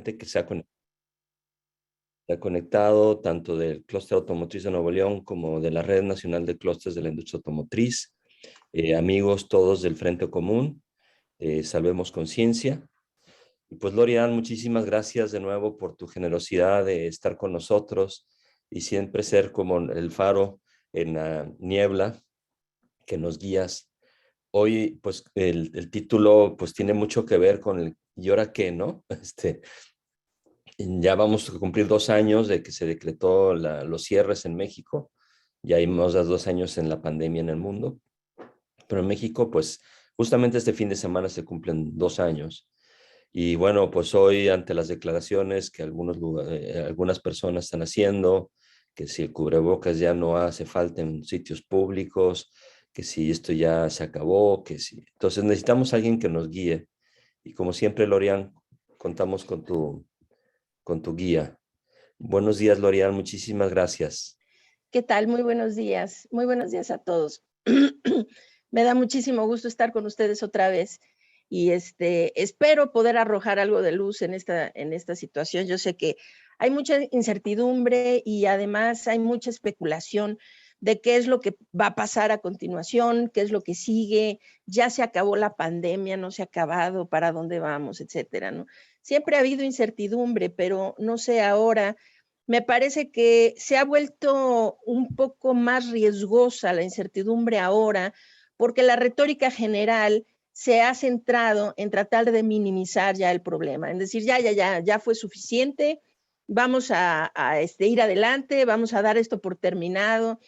gente que se ha conectado, tanto del Clúster Automotriz de Nuevo León como de la Red Nacional de Clústeres de la Industria Automotriz, amigos todos del Frente Común, Salvemos Conciencia. Y pues Lorian, muchísimas gracias de nuevo por tu generosidad de estar con nosotros y siempre ser como el faro en la niebla que nos guías. Hoy, pues, el título, pues, tiene mucho que ver con el ¿y ahora qué, no? Ya vamos a cumplir 2 años de que se decretó los cierres en México. Ya hay más de 2 años en la pandemia en el mundo. Pero en México, pues, justamente este fin de semana se cumplen 2 años. Y bueno, pues hoy ante las declaraciones que algunas personas están haciendo, que si el cubrebocas ya no hace falta en sitios públicos, que si esto ya se acabó, que si. Entonces necesitamos a alguien que nos guíe. Y como siempre, Lorian, contamos con tu guía. Buenos días, Lorian, muchísimas gracias. ¿Qué tal? Muy buenos días a todos. Me da muchísimo gusto estar con ustedes otra vez y espero poder arrojar algo de luz en esta situación. Yo sé que hay mucha incertidumbre y además hay mucha especulación de qué es lo que va a pasar a continuación, qué es lo que sigue, ya se acabó la pandemia, no se ha acabado, para dónde vamos, etcétera, ¿no? Siempre ha habido incertidumbre, pero no sé ahora. Me parece que se ha vuelto un poco más riesgosa la incertidumbre ahora, porque la retórica general se ha centrado en tratar de minimizar ya el problema, en decir, ya fue suficiente, vamos a ir adelante, vamos a dar esto por terminado.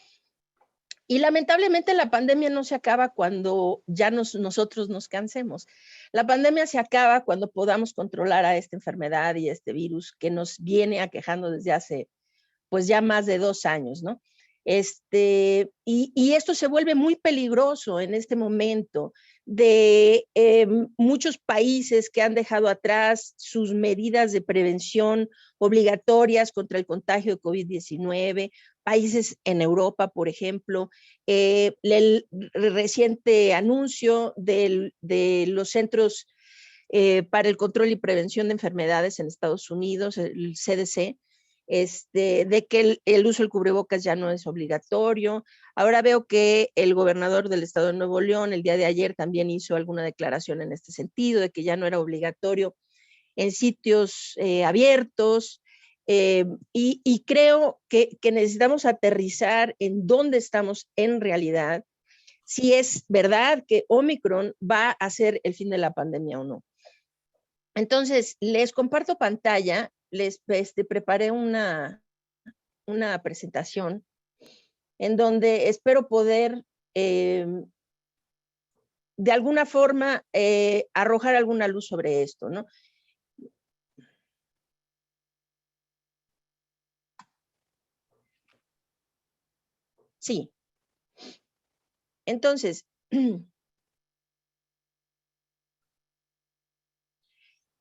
Y lamentablemente la pandemia no se acaba cuando ya nosotros nos cansemos. La pandemia se acaba cuando podamos controlar a esta enfermedad y este virus que nos viene aquejando desde hace pues ya más de 2 años, ¿no? Y esto se vuelve muy peligroso en este momento de muchos países que han dejado atrás sus medidas de prevención obligatorias contra el contagio de COVID-19, países en Europa, por ejemplo, el reciente anuncio de los Centros para el Control y Prevención de Enfermedades en Estados Unidos, el CDC, de que el uso del cubrebocas ya no es obligatorio. Ahora veo que el gobernador del estado de Nuevo León el día de ayer también hizo alguna declaración en este sentido, de que ya no era obligatorio en sitios abiertos. Y creo que necesitamos aterrizar en dónde estamos en realidad, si es verdad que Omicron va a ser el fin de la pandemia o no. Entonces, les comparto pantalla, les preparé una presentación en donde espero poder de alguna forma arrojar alguna luz sobre esto, ¿no? Sí. Entonces,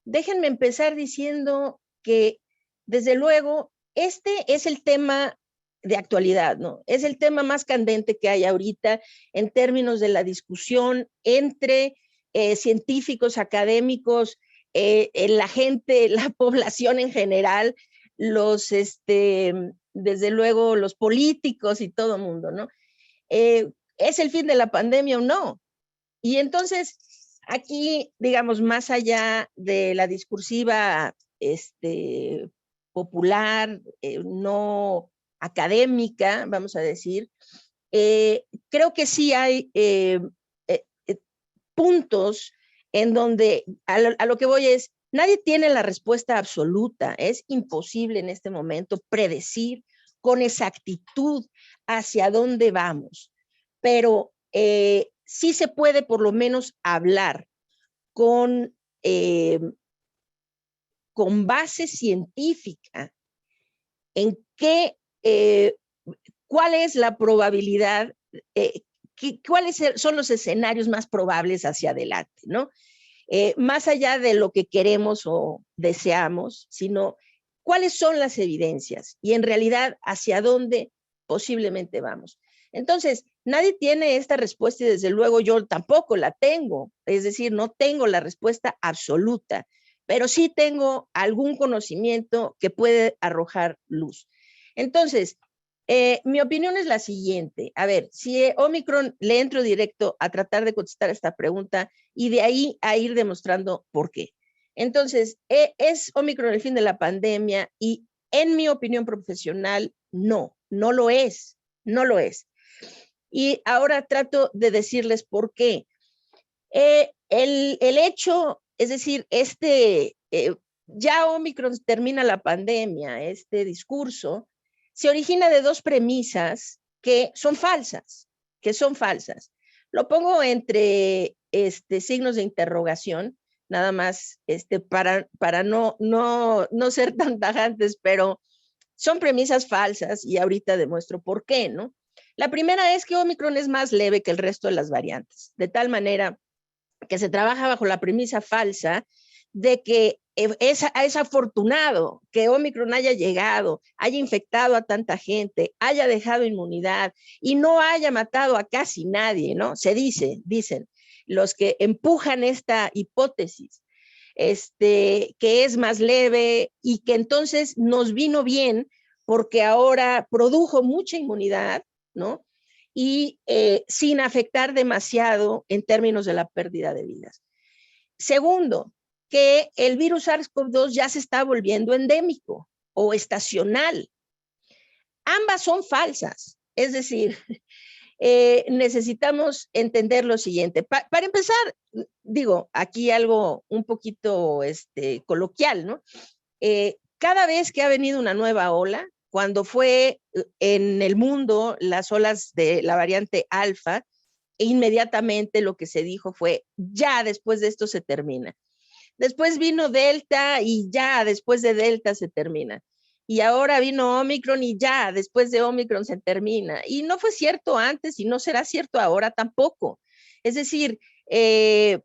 déjenme empezar diciendo que, desde luego, este es el tema de actualidad, ¿no? Es el tema más candente que hay ahorita en términos de la discusión entre científicos, académicos, la gente, la población en general, desde luego, los políticos y todo el mundo, ¿no? ¿Es el fin de la pandemia o no? Y entonces, aquí, digamos, más allá de la discursiva popular, no académica, vamos a decir, creo que sí hay puntos en donde a lo que voy es, nadie tiene la respuesta absoluta, es imposible en este momento predecir con exactitud hacia dónde vamos, pero sí se puede por lo menos hablar con base científica en cuál es la probabilidad, cuáles son los escenarios más probables hacia adelante, ¿no? Más allá de lo que queremos o deseamos, sino cuáles son las evidencias y en realidad hacia dónde posiblemente vamos. Entonces, nadie tiene esta respuesta y desde luego yo tampoco la tengo, es decir, no tengo la respuesta absoluta, pero sí tengo algún conocimiento que puede arrojar luz. Entonces, mi opinión es la siguiente. A ver, si Omicron, le entro directo a tratar de contestar esta pregunta y de ahí a ir demostrando por qué. Entonces, ¿es Omicron el fin de la pandemia? Y en mi opinión profesional, no lo es, no lo es. Y ahora trato de decirles por qué. El hecho, es decir, ya Omicron termina la pandemia, este discurso, se origina de dos premisas que son falsas, Lo pongo entre signos de interrogación, nada más para no ser tan tajantes, pero son premisas falsas y ahorita demuestro por qué, ¿no? La primera es que Omicron es más leve que el resto de las variantes, de tal manera que se trabaja bajo la premisa falsa de que es afortunado que Omicron haya llegado, haya infectado a tanta gente, haya dejado inmunidad y no haya matado a casi nadie, ¿no? Dicen los que empujan esta hipótesis, que es más leve y que entonces nos vino bien porque ahora produjo mucha inmunidad, ¿no? Y sin afectar demasiado en términos de la pérdida de vidas. Segundo, que el virus SARS-CoV-2 ya se está volviendo endémico o estacional. Ambas son falsas, es decir, necesitamos entender lo siguiente. Para empezar, digo, aquí algo un poquito coloquial, ¿no? Cada vez que ha venido una nueva ola, cuando fue en el mundo las olas de la variante alfa, inmediatamente lo que se dijo fue, ya después de esto se termina. Después vino Delta y ya después de Delta se termina. Y ahora vino Omicron y ya después de Omicron se termina. Y no fue cierto antes y no será cierto ahora tampoco. Es decir, se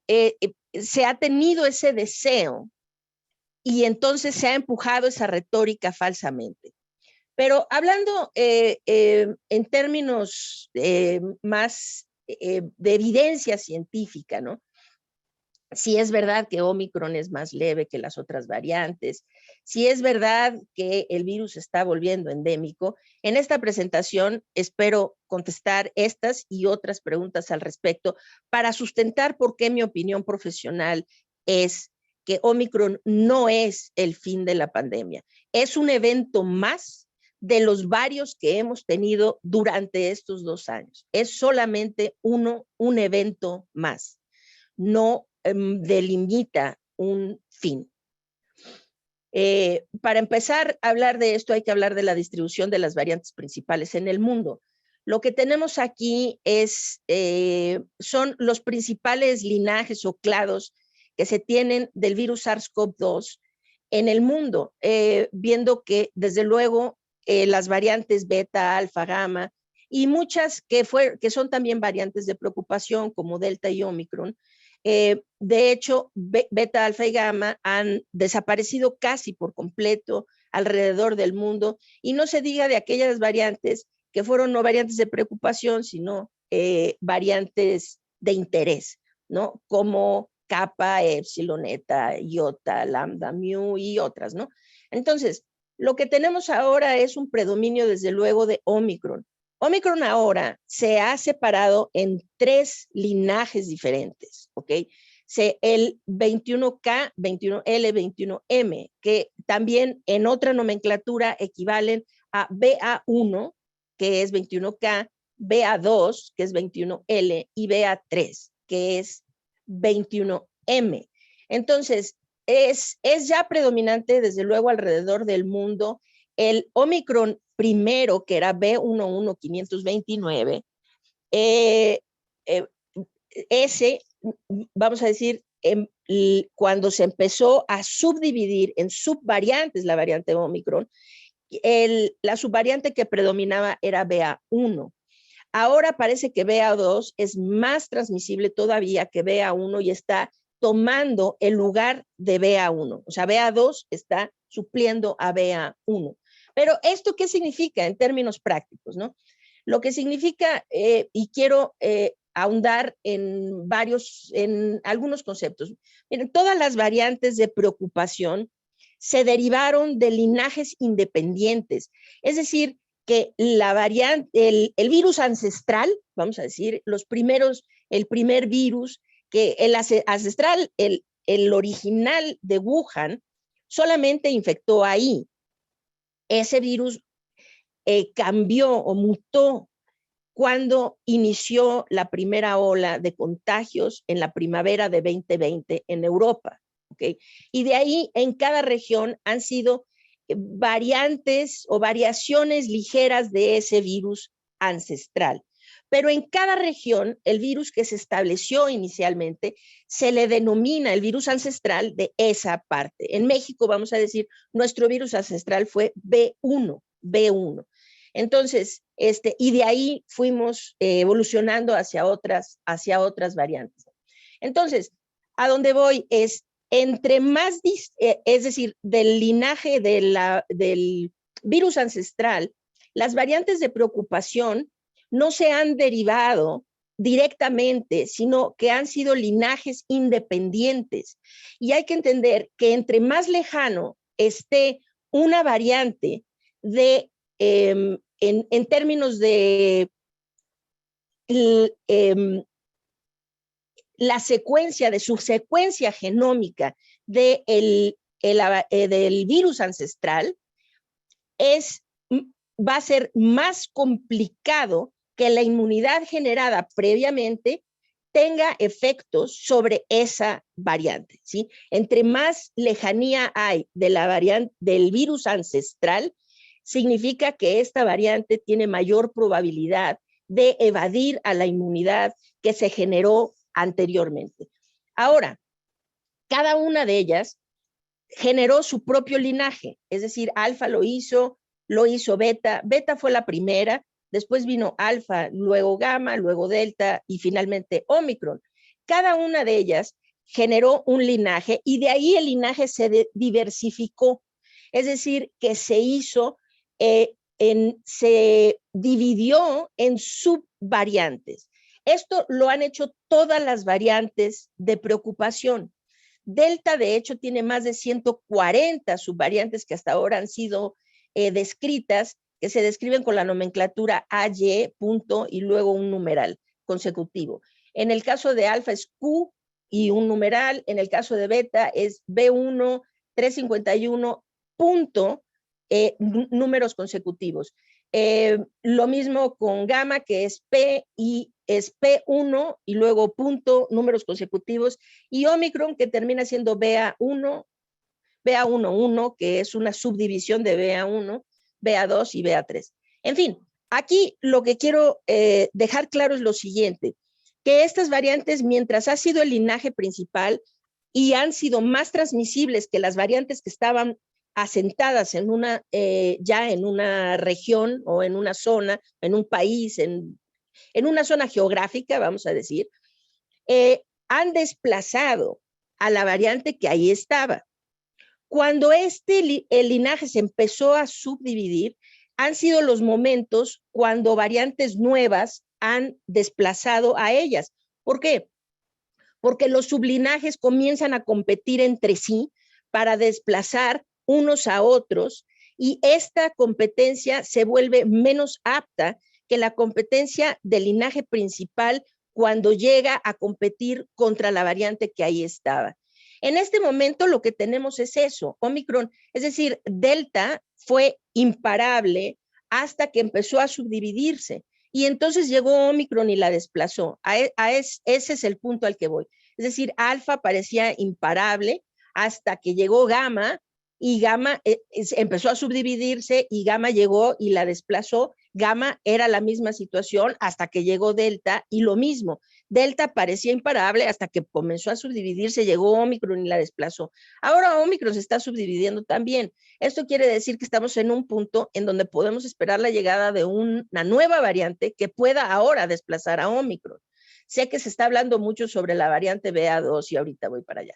ha tenido ese deseo y entonces se ha empujado esa retórica falsamente. Pero hablando en términos más de evidencia científica, ¿no? Si es verdad que Omicron es más leve que las otras variantes, si es verdad que el virus está volviendo endémico, en esta presentación espero contestar estas y otras preguntas al respecto para sustentar por qué mi opinión profesional es que Omicron no es el fin de la pandemia. Es un evento más de los varios que hemos tenido durante estos 2 años. Es solamente un evento más. No delimita un fin. Para empezar a hablar de esto hay que hablar de la distribución de las variantes principales en el mundo. Lo que tenemos aquí son los principales linajes o clados que se tienen del virus SARS-CoV-2 en el mundo, viendo que desde luego las variantes beta, alfa, gamma y muchas que son también variantes de preocupación como delta y omicron, de hecho, beta, alfa y gamma han desaparecido casi por completo alrededor del mundo y no se diga de aquellas variantes que fueron no variantes de preocupación, sino variantes de interés, ¿no? Como kappa, epsilon, eta, iota, lambda, mu y otras, ¿no? Entonces, lo que tenemos ahora es un predominio, desde luego, de Omicron. Omicron ahora se ha separado en 3 linajes diferentes, ¿ok? El 21K, 21L, 21M, que también en otra nomenclatura equivalen a BA1, que es 21K, BA2, que es 21L, y BA3, que es 21M. Entonces, es ya predominante, desde luego, alrededor del mundo el Omicron primero, que era B11529, ese, vamos a decir, cuando se empezó a subdividir en subvariantes la variante Omicron, la subvariante que predominaba era BA1. Ahora parece que BA2 es más transmisible todavía que BA1 y está tomando el lugar de BA1. O sea, BA2 está supliendo a BA1. Pero ¿esto qué significa en términos prácticos, no? Lo que significa, y quiero ahondar en algunos conceptos. Todas las variantes de preocupación se derivaron de linajes independientes, es decir, que la variante, el virus ancestral, vamos a decir, el primer virus, que el ancestral, el original de Wuhan, solamente infectó ahí. Ese virus cambió o mutó cuando inició la primera ola de contagios en la primavera de 2020 en Europa. ¿Okay? Y de ahí en cada región han sido variantes o variaciones ligeras de ese virus ancestral. Pero en cada región, el virus que se estableció inicialmente se le denomina el virus ancestral de esa parte. En México, vamos a decir, nuestro virus ancestral fue B1. Entonces, y de ahí fuimos evolucionando hacia otras variantes. Entonces, a donde voy es, entre más, es decir, del linaje del virus ancestral, las variantes de preocupación no se han derivado directamente, sino que han sido linajes independientes. Y hay que entender que entre más lejano esté una variante de en términos de la secuencia, de su secuencia genómica del virus ancestral, va a ser más complicado que la inmunidad generada previamente tenga efectos sobre esa variante, ¿sí? Entre más lejanía hay de la variante del virus ancestral, significa que esta variante tiene mayor probabilidad de evadir a la inmunidad que se generó anteriormente. Ahora, cada una de ellas generó su propio linaje, es decir, alfa lo hizo beta, beta fue la primera, después vino alfa, luego gamma, luego delta y finalmente Omicron. Cada una de ellas generó un linaje y de ahí el linaje se diversificó, es decir, que se hizo, se dividió en subvariantes. Esto lo han hecho todas las variantes de preocupación. Delta, de hecho, tiene más de 140 subvariantes que hasta ahora han sido descritas, que se describen con la nomenclatura AY, punto, y luego un numeral consecutivo. En el caso de alfa es Q y un numeral, en el caso de beta es B1, 351, punto, números consecutivos. Lo mismo con gamma, que es P y es P1 y luego punto, números consecutivos, y Omicron, que termina siendo BA1, BA11, que es una subdivisión de BA1, BA2 y BA3. En fin, aquí lo que quiero dejar claro es lo siguiente, que estas variantes, mientras ha sido el linaje principal y han sido más transmisibles que las variantes que estaban asentadas en ya en una región o en una zona, en un país, en una zona geográfica, vamos a decir, han desplazado a la variante que ahí estaba. Cuando el linaje se empezó a subdividir, han sido los momentos cuando variantes nuevas han desplazado a ellas. ¿Por qué? Porque los sublinajes comienzan a competir entre sí para desplazar unos a otros y esta competencia se vuelve menos apta que la competencia del linaje principal cuando llega a competir contra la variante que ahí estaba. En este momento lo que tenemos es eso, Omicron, es decir, Delta fue imparable hasta que empezó a subdividirse y entonces llegó Omicron y la desplazó. Ese es el punto al que voy. Es decir, Alfa parecía imparable hasta que llegó Gamma y Gamma empezó a subdividirse y Gamma llegó y la desplazó. Gamma era la misma situación hasta que llegó Delta y lo mismo. Delta parecía imparable hasta que comenzó a subdividirse, llegó Omicron y la desplazó. Ahora Omicron se está subdividiendo también. Esto quiere decir que estamos en un punto en donde podemos esperar la llegada de una nueva variante que pueda ahora desplazar a Omicron. Sé que se está hablando mucho sobre la variante BA2 y ahorita voy para allá.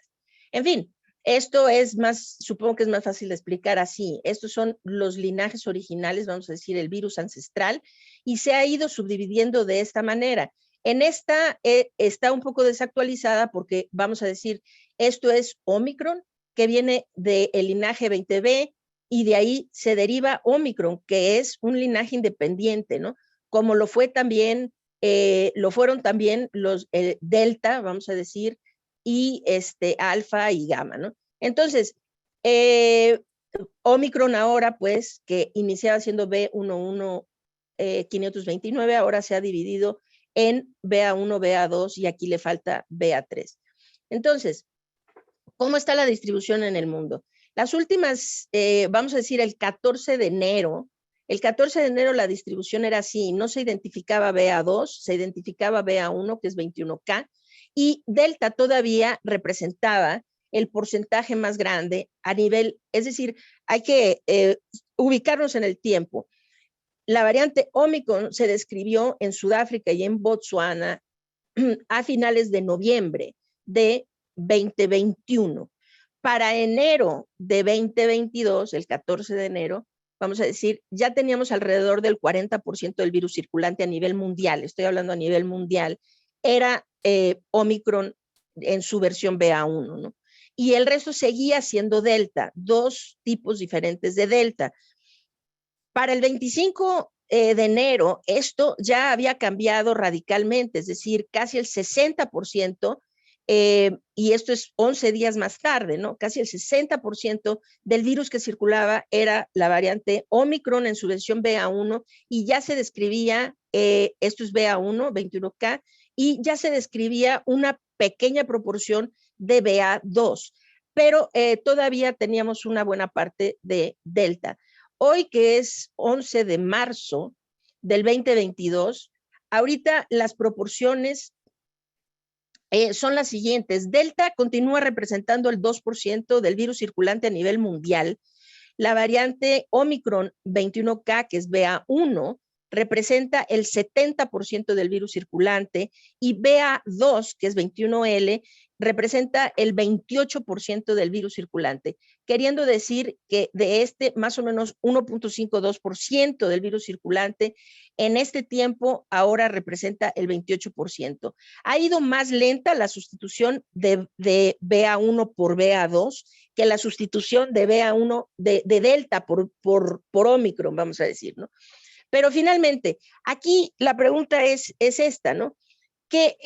En fin, esto es más, supongo que es más fácil de explicar así. Estos son los linajes originales, vamos a decir, el virus ancestral, y se ha ido subdividiendo de esta manera. En esta está un poco desactualizada porque, vamos a decir, Esto es Omicron, que viene del linaje 20B, y de ahí se deriva Omicron, que es un linaje independiente, ¿no? Como lo fue también, lo fueron también los Delta, vamos a decir, y Alfa y Gamma, ¿no? Entonces, Omicron ahora, pues, que iniciaba siendo B11-529, ahora se ha dividido en BA1, BA2 y aquí le falta BA3. Entonces, ¿cómo está la distribución en el mundo? Las últimas, vamos a decir, el 14 de enero la distribución era así, no se identificaba BA2, se identificaba BA1, que es 21K, y Delta todavía representaba el porcentaje más grande a nivel, es decir, hay que ubicarnos en el tiempo. La variante Omicron se describió en Sudáfrica y en Botsuana a finales de noviembre de 2021. Para enero de 2022, el 14 de enero, vamos a decir, ya teníamos alrededor del 40% del virus circulante a nivel mundial, estoy hablando a nivel mundial, era Omicron en su versión BA1, ¿no? Y el resto seguía siendo Delta, dos tipos diferentes de Delta. Para el 25 de enero, esto ya había cambiado radicalmente, es decir, casi el 60%, y esto es 11 días más tarde, ¿no? Casi el 60% del virus que circulaba era la variante Omicron en su versión BA1 y ya se describía, esto es BA1, 21K, y ya se describía una pequeña proporción de BA2, pero todavía teníamos una buena parte de Delta. Hoy, que es 11 de marzo del 2022, ahorita las proporciones son las siguientes. Delta continúa representando el 2% del virus circulante a nivel mundial. La variante Omicron 21K, que es BA1, representa el 70% del virus circulante y BA2, que es 21L, representa el 28% del virus circulante, queriendo decir que de este más o menos 1.52% del virus circulante en este tiempo ahora representa el 28%. Ha ido más lenta la sustitución de BA1 por BA2 que la sustitución de BA1 de Delta por Omicron, vamos a decir, ¿no? Pero finalmente, aquí la pregunta es esta, ¿no? Que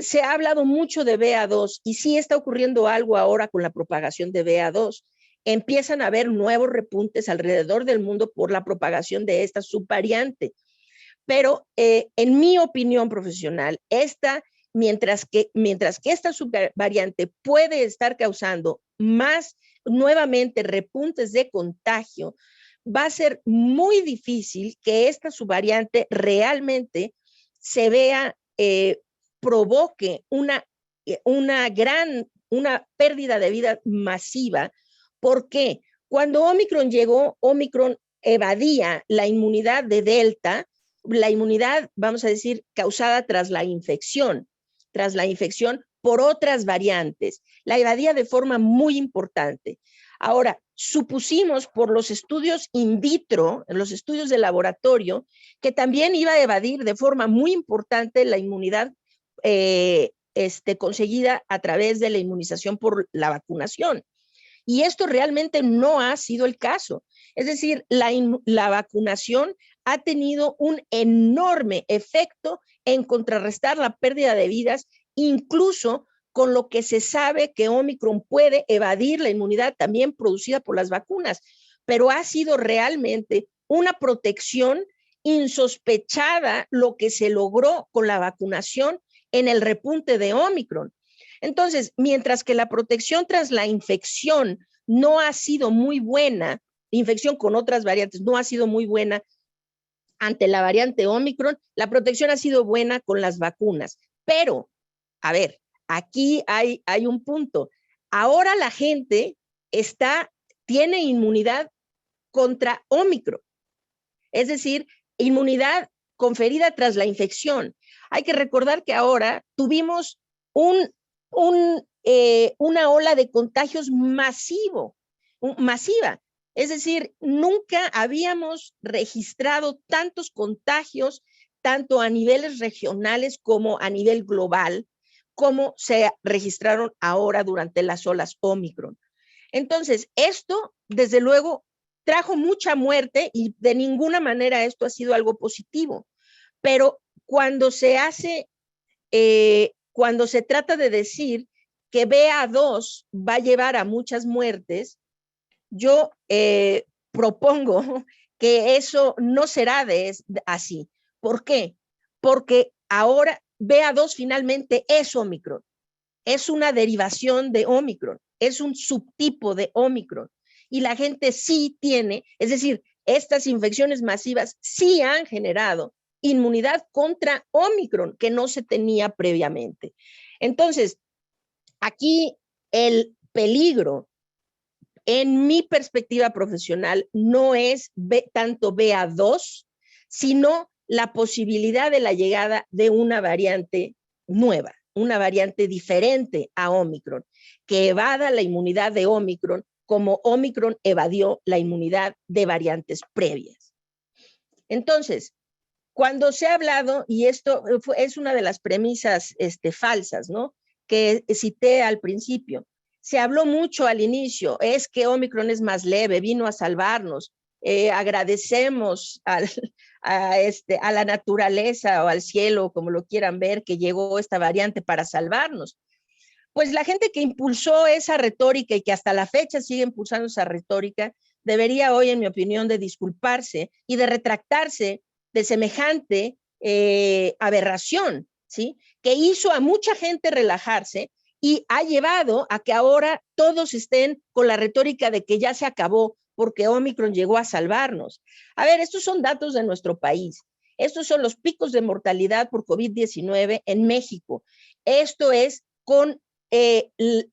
se ha hablado mucho de BA2 y sí está ocurriendo algo ahora con la propagación de BA2. Empiezan a haber nuevos repuntes alrededor del mundo por la propagación de esta subvariante. Pero en mi opinión profesional, mientras que esta subvariante puede estar causando más nuevamente repuntes de contagio, va a ser muy difícil que esta subvariante realmente se vea, provoque una pérdida de vida masiva. ¿Por qué? Cuando Omicron llegó, Omicron evadía la inmunidad de Delta, la inmunidad, vamos a decir, causada tras la infección por otras variantes. La evadía de forma muy importante. Ahora, supusimos por los estudios in vitro, en los estudios de laboratorio, que también iba a evadir de forma muy importante la inmunidad conseguida a través de la inmunización por la vacunación. Y esto realmente no ha sido el caso. Es decir, la vacunación ha tenido un enorme efecto en contrarrestar la pérdida de vidas, incluso con lo que se sabe que Omicron puede evadir la inmunidad también producida por las vacunas, pero ha sido realmente una protección insospechada lo que se logró con la vacunación en el repunte de Omicron. Entonces, mientras que la protección tras la infección no ha sido muy buena, infección con otras variantes no ha sido muy buena ante la variante Omicron, la protección ha sido buena con las vacunas. Pero, a ver, aquí hay un punto. Ahora la gente tiene inmunidad contra Omicron, es decir, inmunidad conferida tras la infección. Hay que recordar que ahora tuvimos una ola de contagios masiva. Es decir, nunca habíamos registrado tantos contagios, tanto a niveles regionales como a nivel global, como se registraron ahora durante las olas Omicron. Entonces, esto, desde luego, trajo mucha muerte y de ninguna manera esto ha sido algo positivo. Pero cuando se hace, cuando se trata de decir que BA2 va a llevar a muchas muertes, yo propongo que eso no será así. ¿Por qué? Porque ahora BA2 finalmente es Omicron, es una derivación de Omicron, es un subtipo de Omicron. Y la gente sí tiene, es decir, estas infecciones masivas sí han generado inmunidad contra Omicron que no se tenía previamente. Entonces, aquí el peligro, en mi perspectiva profesional, no es tanto BA2, sino la posibilidad de la llegada de una variante nueva, una variante diferente a Omicron, que evada la inmunidad de Omicron como Omicron evadió la inmunidad de variantes previas. Entonces, cuando se ha hablado, y esto es una de las premisas falsas, ¿no?, que cité al principio, se habló mucho al inicio, es que Omicron es más leve, vino a salvarnos, agradecemos a la naturaleza o al cielo, como lo quieran ver, que llegó esta variante para salvarnos. Pues la gente que impulsó esa retórica y que hasta la fecha sigue impulsando esa retórica, debería hoy, en mi opinión, de disculparse y de retractarse de semejante aberración, ¿sí?, que hizo a mucha gente relajarse y ha llevado a que ahora todos estén con la retórica de que ya se acabó porque Omicron llegó a salvarnos. A ver, estos son datos de nuestro país. Estos son los picos de mortalidad por COVID-19 en México. Esto es con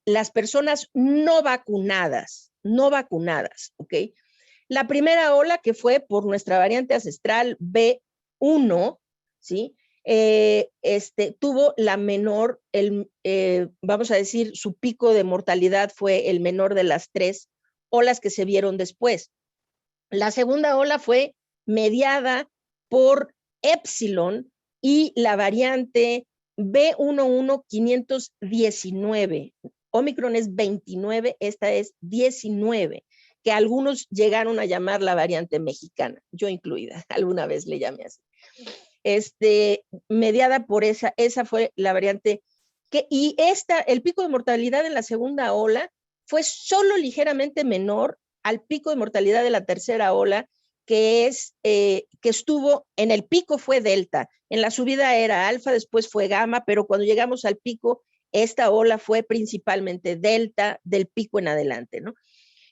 las personas no vacunadas, ¿ok? La primera ola, que fue por nuestra variante ancestral B1, ¿sí?, tuvo la menor, vamos a decir, su pico de mortalidad fue el menor de las 3 olas que se vieron después. La segunda ola fue mediada por Epsilon y la variante B11519. Omicron es 29, esta es 19, que algunos llegaron a llamar la variante mexicana, yo incluida, alguna vez le llamé así. Mediada por esa fue la variante y el pico de mortalidad en la segunda ola fue solo ligeramente menor al pico de mortalidad de la tercera ola, que estuvo en el pico fue delta, en la subida era alfa, después fue gamma, pero cuando llegamos al pico, esta ola fue principalmente delta, del pico en adelante, ¿no?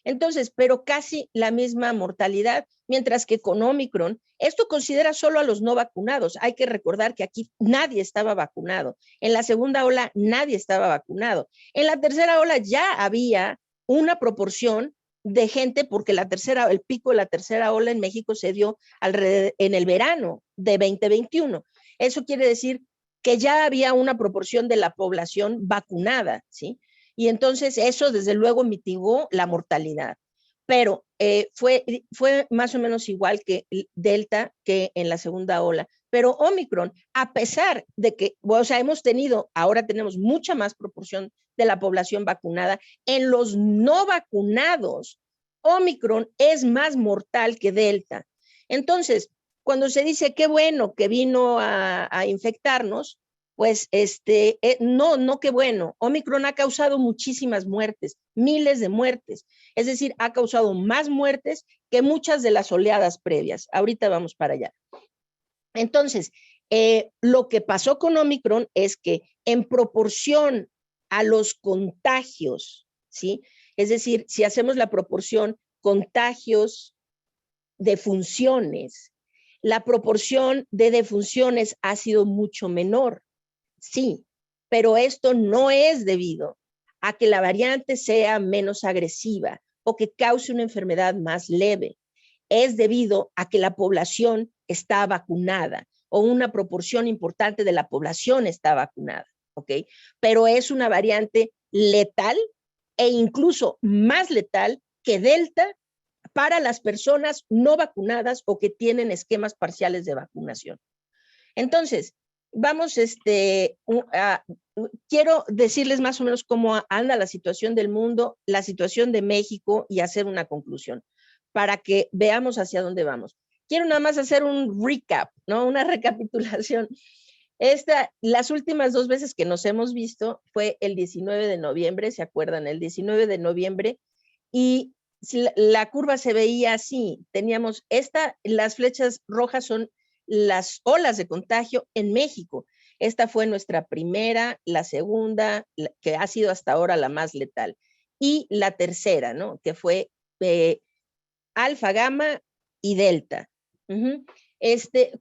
Entonces, pero casi la misma mortalidad, mientras que con Omicron, esto considera solo a los no vacunados. Hay que recordar que aquí nadie estaba vacunado. En la segunda ola nadie estaba vacunado. En la tercera ola ya había una proporción de gente, porque el pico de la tercera ola en México se dio en el verano de 2021. Eso quiere decir que ya había una proporción de la población vacunada, ¿sí? Y entonces eso desde luego mitigó la mortalidad, pero fue más o menos igual que Delta que en la segunda ola. Pero Omicron, a pesar de que, o sea, ahora tenemos mucha más proporción de la población vacunada, en los no vacunados, Omicron es más mortal que Delta. Entonces, cuando se dice qué bueno que vino a infectarnos, pues no, qué bueno. Omicron ha causado muchísimas muertes, miles de muertes. Es decir, ha causado más muertes que muchas de las oleadas previas. Ahorita vamos para allá. Entonces, lo que pasó con Omicron es que en proporción a los contagios, ¿sí? Es decir, si hacemos la proporción contagios, defunciones, la proporción de defunciones ha sido mucho menor. Sí, pero esto no es debido a que la variante sea menos agresiva o que cause una enfermedad más leve. Es debido a que la población está vacunada o una proporción importante de la población está vacunada, ¿ok? Pero es una variante letal e incluso más letal que Delta para las personas no vacunadas o que tienen esquemas parciales de vacunación. Entonces, vamos, quiero decirles más o menos cómo anda la situación del mundo, la situación de México y hacer una conclusión para que veamos hacia dónde vamos. Quiero nada más hacer un recap, ¿no? Una recapitulación. Las últimas 2 veces que nos hemos visto fue el 19 de noviembre, ¿se acuerdan? El 19 de noviembre, y la curva se veía así. Teníamos las flechas rojas son las olas de contagio en México. Esta fue nuestra primera, la segunda, que ha sido hasta ahora la más letal, y la tercera, ¿no? Que fue alfa, gamma y delta.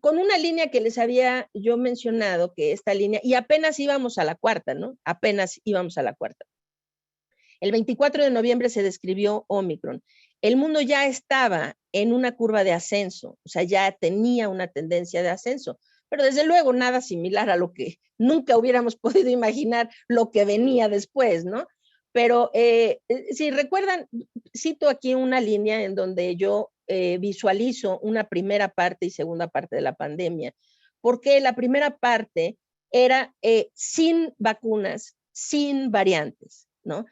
Con una línea que les había yo mencionado, que esta línea, y apenas íbamos a la cuarta, ¿no? Apenas íbamos a la cuarta. El 24 de noviembre se describió Omicron. El mundo ya estaba en una curva de ascenso, o sea, ya tenía una tendencia de ascenso, pero desde luego nada similar a lo que nunca hubiéramos podido imaginar lo que venía después, ¿no? Pero si recuerdan, cito aquí una línea en donde yo visualizo una primera parte y segunda parte de la pandemia, porque la primera parte era sin vacunas, sin variantes, ¿no?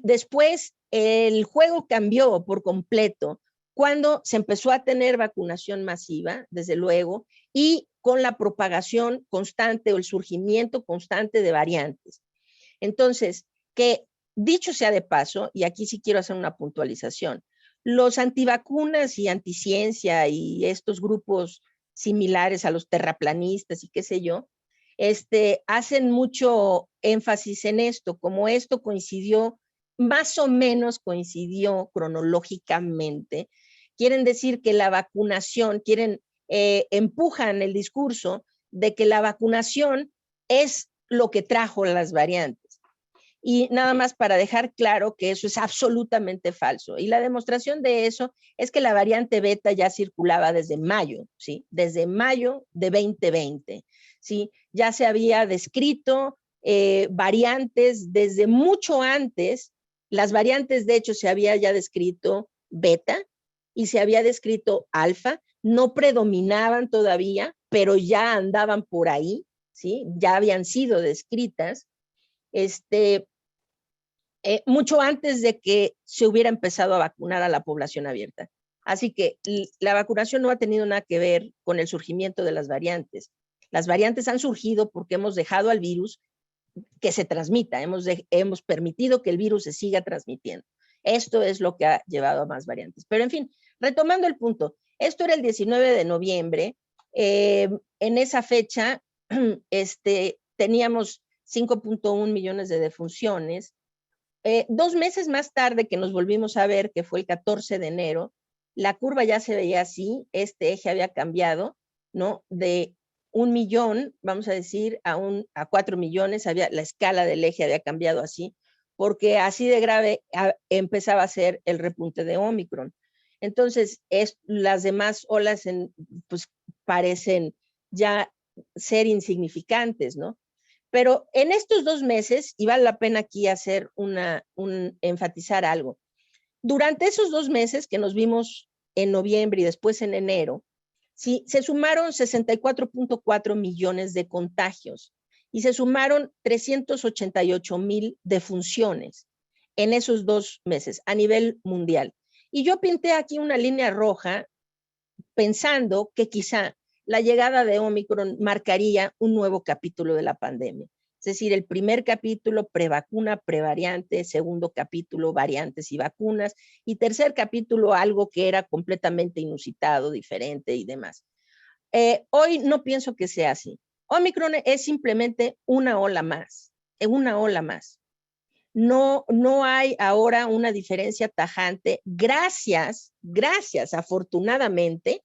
Después el juego cambió por completo cuando se empezó a tener vacunación masiva, desde luego, y con la propagación constante o el surgimiento constante de variantes. Entonces, que dicho sea de paso, y aquí sí quiero hacer una puntualización, los antivacunas y anticiencia y estos grupos similares a los terraplanistas y qué sé yo, hacen mucho énfasis en esto, como esto coincidió, más o menos coincidió cronológicamente, quieren decir que la vacunación, empujan el discurso de que la vacunación es lo que trajo las variantes. Y nada más para dejar claro que eso es absolutamente falso. Y la demostración de eso es que la variante beta ya circulaba desde mayo, ¿sí? Desde mayo de 2020, ¿sí? Ya se había descrito variantes desde mucho antes. Las variantes, de hecho, se había ya descrito beta y se había descrito alfa. No predominaban todavía, pero ya andaban por ahí, ¿sí? Ya habían sido descritas. Mucho antes de que se hubiera empezado a vacunar a la población abierta. Así que la vacunación no ha tenido nada que ver con el surgimiento de las variantes. Las variantes han surgido porque hemos dejado al virus que se transmita, hemos permitido que el virus se siga transmitiendo. Esto es lo que ha llevado a más variantes. Pero en fin, retomando el punto, esto era el 19 de noviembre, en esa fecha teníamos 5.1 millones de defunciones. 2 meses más tarde que nos volvimos a ver, que fue el 14 de enero, la curva ya se veía así, este eje había cambiado, ¿no? De 1 millón, vamos a decir, a 4 millones, la escala del eje había cambiado así, porque así de grave empezaba a ser el repunte de Omicron. Entonces, las demás olas pues, parecen ya ser insignificantes, ¿no? Pero en estos 2 meses, y vale la pena aquí hacer enfatizar algo, durante esos 2 meses que nos vimos en noviembre y después en enero, sí, se sumaron 64.4 millones de contagios y se sumaron 388,000 defunciones en esos 2 meses a nivel mundial. Y yo pinté aquí una línea roja pensando que quizá la llegada de Omicron marcaría un nuevo capítulo de la pandemia. Es decir, el primer capítulo, prevacuna, prevariante, segundo capítulo, variantes y vacunas, y tercer capítulo, algo que era completamente inusitado, diferente y demás. Hoy no pienso que sea así. Omicron es simplemente una ola más. No hay ahora una diferencia tajante, gracias, afortunadamente,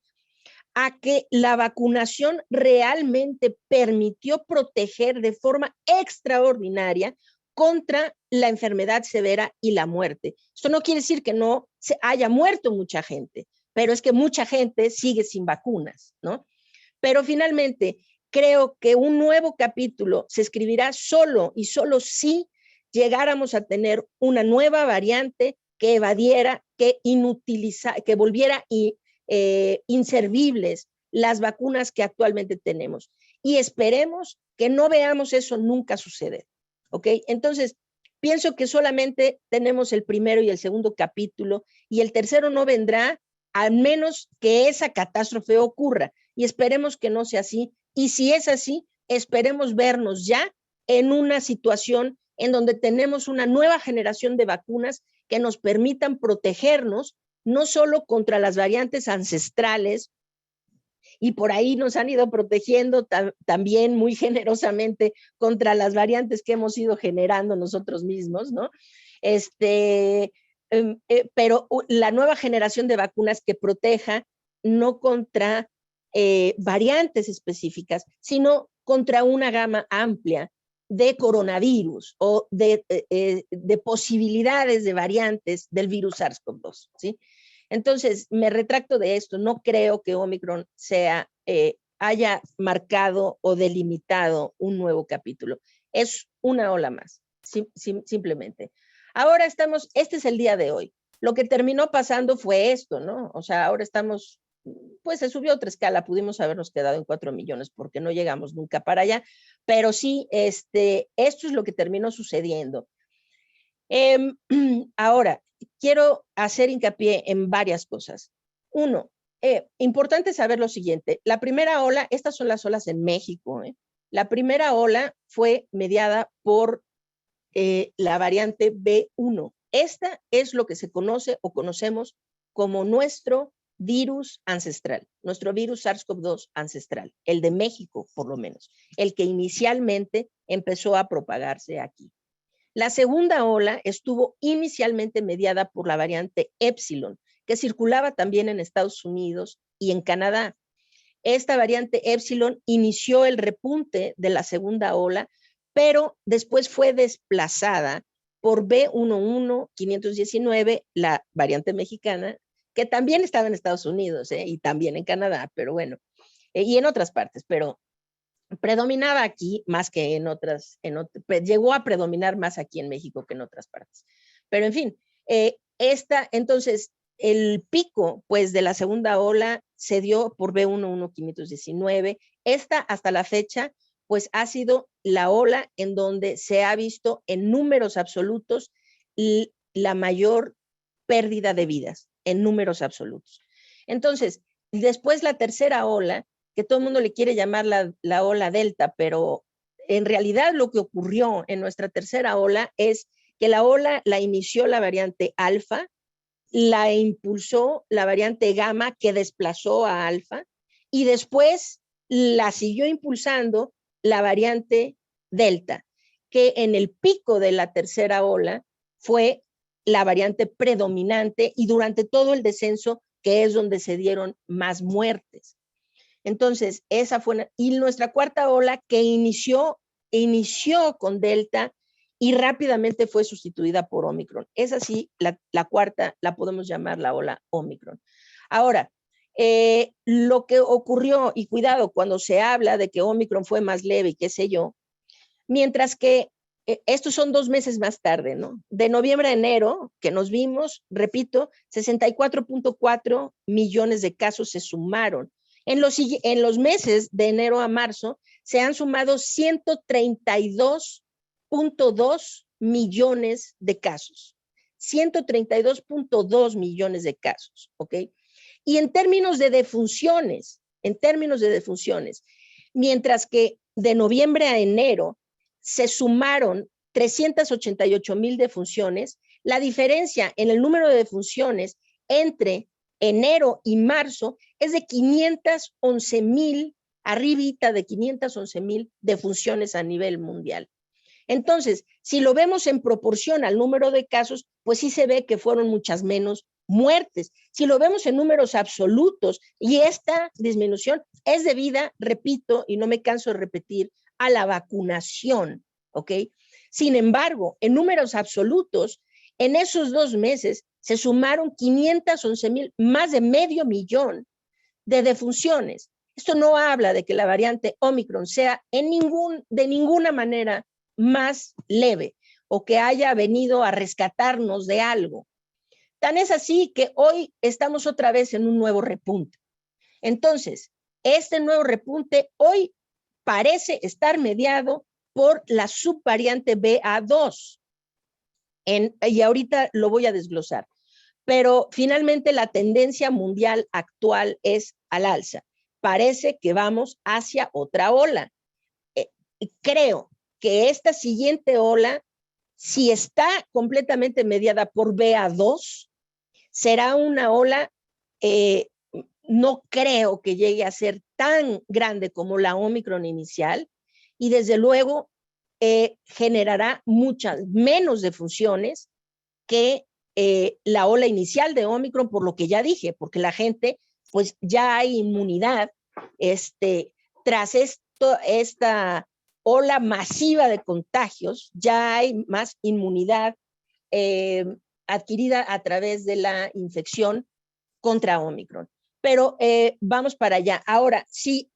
a que la vacunación realmente permitió proteger de forma extraordinaria contra la enfermedad severa y la muerte. Esto no quiere decir que no se haya muerto mucha gente, pero es que mucha gente sigue sin vacunas, ¿no? Pero finalmente, creo que un nuevo capítulo se escribirá solo y solo si llegáramos a tener una nueva variante que evadiera, que volviera inservibles las vacunas que actualmente tenemos. Y esperemos que no veamos eso nunca suceder, ¿ok? Entonces, pienso que solamente tenemos el primero y el segundo capítulo, y el tercero no vendrá, al menos que esa catástrofe ocurra, y esperemos que no sea así, y si es así, esperemos vernos ya en una situación en donde tenemos una nueva generación de vacunas que nos permitan protegernos no solo contra las variantes ancestrales, y por ahí nos han ido protegiendo también muy generosamente contra las variantes que hemos ido generando nosotros mismos, ¿no? Pero la nueva generación de vacunas que proteja no contra variantes específicas, sino contra una gama amplia de coronavirus o de posibilidades de variantes del virus SARS-CoV-2, ¿sí? Entonces, me retracto de esto. No creo que Omicron haya marcado o delimitado un nuevo capítulo. Es una ola más, simplemente. Ahora este es el día de hoy. Lo que terminó pasando fue esto, ¿no? O sea, ahora estamos, pues se subió otra escala, pudimos habernos quedado en 4 millones porque no llegamos nunca para allá, pero sí, esto es lo que terminó sucediendo. Ahora, quiero hacer hincapié en varias cosas. Uno, importante saber lo siguiente. La primera ola, estas son las olas en México. La primera ola fue mediada por la variante B1. Esta es lo que se conoce o conocemos como nuestro virus ancestral, nuestro virus SARS-CoV-2 ancestral, el de México por lo menos, el que inicialmente empezó a propagarse aquí. La segunda ola estuvo inicialmente mediada por la variante Epsilon, que circulaba también en Estados Unidos y en Canadá. Esta variante Epsilon inició el repunte de la segunda ola, pero después fue desplazada por B11519, la variante mexicana, que también estaba en Estados Unidos y también en Canadá, pero bueno, y en otras partes, pero predominaba aquí más que en otras, llegó a predominar más aquí en México que en otras partes. Pero en fin, entonces, el pico pues de la segunda ola se dio por B11519. Esta hasta la fecha pues ha sido la ola en donde se ha visto en números absolutos la mayor pérdida de vidas, en números absolutos. Entonces, después la tercera ola, que todo el mundo le quiere llamar la ola delta, pero en realidad lo que ocurrió en nuestra tercera ola es que la ola la inició la variante alfa, la impulsó la variante gamma que desplazó a alfa y después la siguió impulsando la variante delta, que en el pico de la tercera ola fue la variante predominante y durante todo el descenso, que es donde se dieron más muertes. Entonces, esa fue, y nuestra cuarta ola que inició con Delta y rápidamente fue sustituida por Omicron. Esa sí, la cuarta la podemos llamar la ola Omicron. Ahora, lo que ocurrió, y cuidado, cuando se habla de que Omicron fue más leve y qué sé yo, mientras que estos son 2 meses más tarde, ¿no? De noviembre a enero, que nos vimos, repito, 64.4 millones de casos se sumaron. En los meses de enero a marzo se han sumado 132.2 millones de casos. 132.2 millones de casos, ¿ok? Y en términos de defunciones, mientras que de noviembre a enero se sumaron 388,000 defunciones, la diferencia en el número de defunciones entre enero y marzo es de 511,000, arribita de 511,000 defunciones a nivel mundial. Entonces, si lo vemos en proporción al número de casos, pues sí se ve que fueron muchas menos muertes. Si lo vemos en números absolutos, y esta disminución es debida, repito, y no me canso de repetir, a la vacunación, ¿ok? Sin embargo, en números absolutos, en esos 2 meses se sumaron 511,000, más de 500,000 de defunciones. Esto no habla de que la variante Omicron sea de ninguna manera más leve o que haya venido a rescatarnos de algo. Tan es así que hoy estamos otra vez en un nuevo repunte. Entonces, este nuevo repunte hoy parece estar mediado por la subvariante BA2. Y ahorita lo voy a desglosar. Pero finalmente la tendencia mundial actual es al alza. Parece que vamos hacia otra ola. Creo que esta siguiente ola, si está completamente mediada por BA2, será una ola, no creo que llegue a ser tan grande como la Omicron inicial, y desde luego generará muchas menos defunciones que la ola inicial de Omicron, por lo que ya dije, porque la gente, pues ya hay inmunidad tras esta ola masiva de contagios, ya hay más inmunidad adquirida a través de la infección contra Omicron. Pero vamos para allá. Ahora, si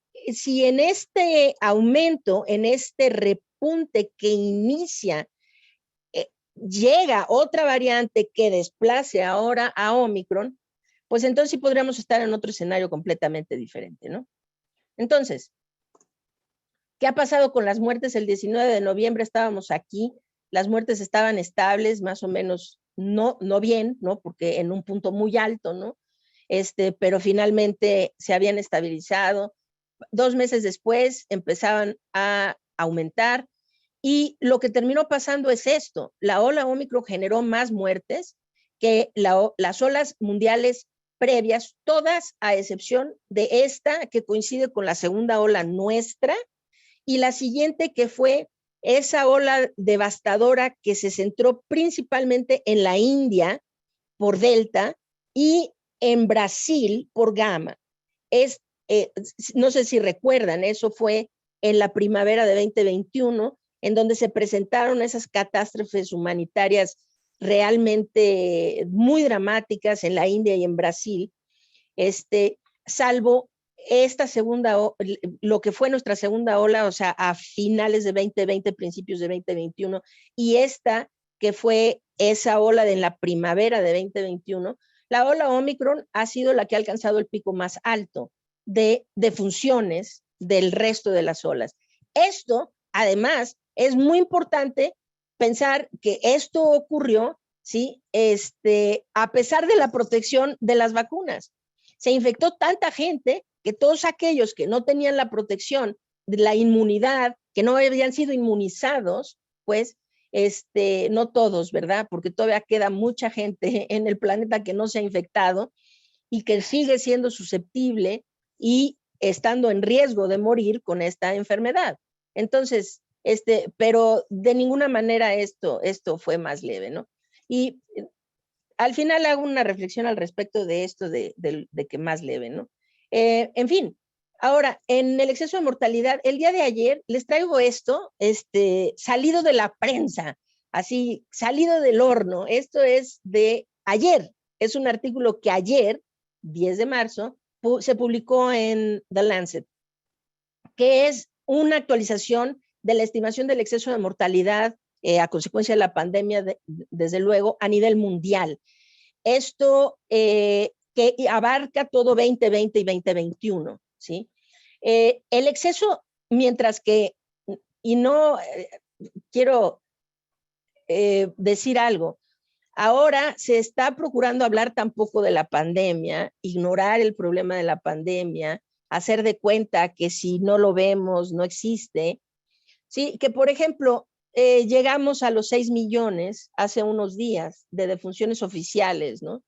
en este aumento, en este repunte que inicia, llega otra variante que desplace ahora a Omicron, pues entonces sí podríamos estar en otro escenario completamente diferente, ¿no? Entonces, ¿qué ha pasado con las muertes? El 19 de noviembre estábamos aquí, las muertes estaban estables, más o menos, no bien, ¿no? Porque en un punto muy alto, ¿no? Pero finalmente se habían estabilizado. 2 meses después empezaban a aumentar, y lo que terminó pasando es esto: la ola Omicron generó más muertes que las olas mundiales previas, todas a excepción de esta que coincide con la segunda ola nuestra, y la siguiente que fue esa ola devastadora que se centró principalmente en la India por Delta y en Brasil por Gamma. No sé si recuerdan, eso fue en la primavera de 2021, en donde se presentaron esas catástrofes humanitarias realmente muy dramáticas en la India y en Brasil, salvo esta segunda, lo que fue nuestra segunda ola, o sea, a finales de 2020, principios de 2021, y esta que fue esa ola de la primavera de 2021, la ola Omicron ha sido la que ha alcanzado el pico más alto de defunciones del resto de las olas. Esto, además, es muy importante pensar que esto ocurrió, ¿sí? A pesar de la protección de las vacunas. Se infectó tanta gente que todos aquellos que no tenían la protección de la inmunidad, que no habían sido inmunizados, pues, no todos, ¿verdad? Porque todavía queda mucha gente en el planeta que no se ha infectado y que sigue siendo susceptible y estando en riesgo de morir con esta enfermedad. Entonces, pero de ninguna manera esto fue más leve, ¿no? Y al final hago una reflexión al respecto de esto de que más leve, ¿no? En fin, ahora, en el exceso de mortalidad, el día de ayer les traigo esto, salido de la prensa, así, salido del horno. Esto es de ayer, es un artículo que ayer, 10 de marzo, se publicó en The Lancet, que es una actualización de la estimación del exceso de mortalidad a consecuencia de la pandemia, desde luego, a nivel mundial. Esto que abarca todo 2020 y 2021, ¿sí? El exceso, mientras que, y no quiero decir algo, ahora se está procurando hablar tampoco de la pandemia, ignorar el problema de la pandemia, hacer de cuenta que si no lo vemos no existe, ¿sí? Que por ejemplo, llegamos a los 6 millones hace unos días de defunciones oficiales, ¿no?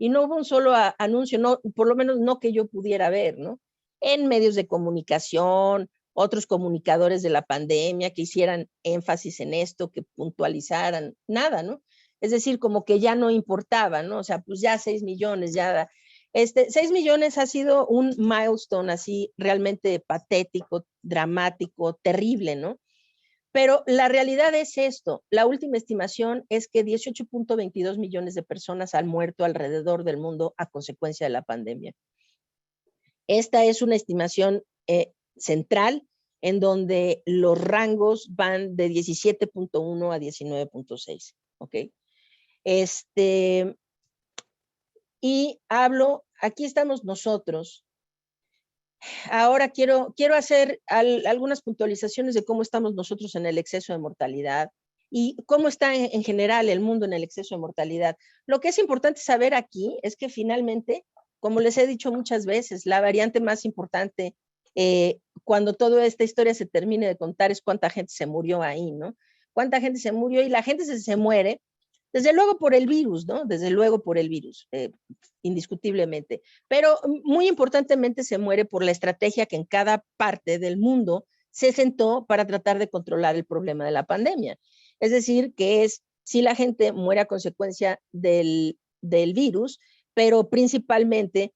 Y no hubo un solo anuncio, no, por lo menos no que yo pudiera ver, ¿no? En medios de comunicación, otros comunicadores de la pandemia que hicieran énfasis en esto, que puntualizaran, nada, ¿no? Es decir, como que ya no importaba, ¿no? O sea, pues ya 6 millones, ya 6 millones ha sido un milestone así realmente patético, dramático, terrible, ¿no? Pero la realidad es esto: la última estimación es que 18.22 millones de personas han muerto alrededor del mundo a consecuencia de la pandemia. Esta es una estimación central en donde los rangos van de 17.1 a 19.6, ¿ok? Y hablo, aquí estamos nosotros, Ahora quiero hacer algunas puntualizaciones de cómo estamos nosotros en el exceso de mortalidad y cómo está en general el mundo en el exceso de mortalidad. Lo que es importante saber aquí es que finalmente, como les he dicho muchas veces, la variante más importante cuando toda esta historia se termine de contar es cuánta gente se murió ahí, ¿no? Cuánta gente se murió y la gente se muere, desde luego por el virus, ¿no? Desde luego por el virus, indiscutiblemente. Pero muy importantemente se muere por la estrategia que en cada parte del mundo se sentó para tratar de controlar el problema de la pandemia. Es decir, que es si la gente muere a consecuencia del virus, pero principalmente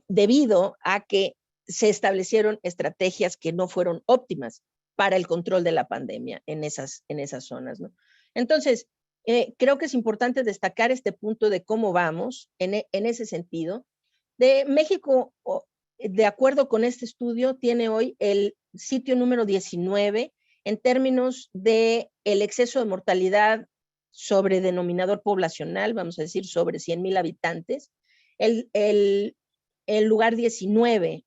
debido a que se establecieron estrategias que no fueron óptimas para el control de la pandemia en esas zonas, ¿no? Entonces, creo que es importante destacar este punto de cómo vamos en ese sentido. De México, de acuerdo con este estudio, tiene hoy el sitio número 19 en términos de el exceso de mortalidad sobre denominador poblacional, vamos a decir sobre 100,000 habitantes, el lugar 19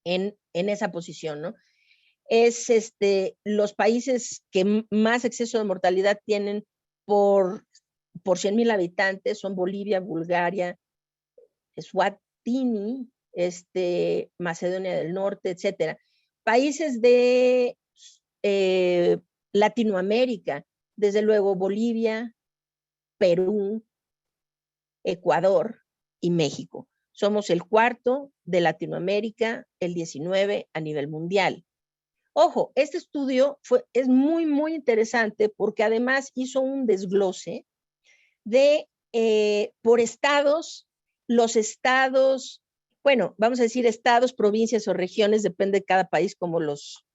en esa posición, ¿no? Es los países que más exceso de mortalidad tienen por 100,000 habitantes son Bolivia, Bulgaria, Eswatini, Macedonia del Norte, etcétera. Países de Latinoamérica, desde luego Bolivia, Perú, Ecuador y México. Somos el cuarto de Latinoamérica, el 19 a nivel mundial. Ojo, este estudio es muy, muy interesante porque además hizo un desglose de por estados, los estados, bueno, vamos a decir estados, provincias o regiones, depende de cada país como los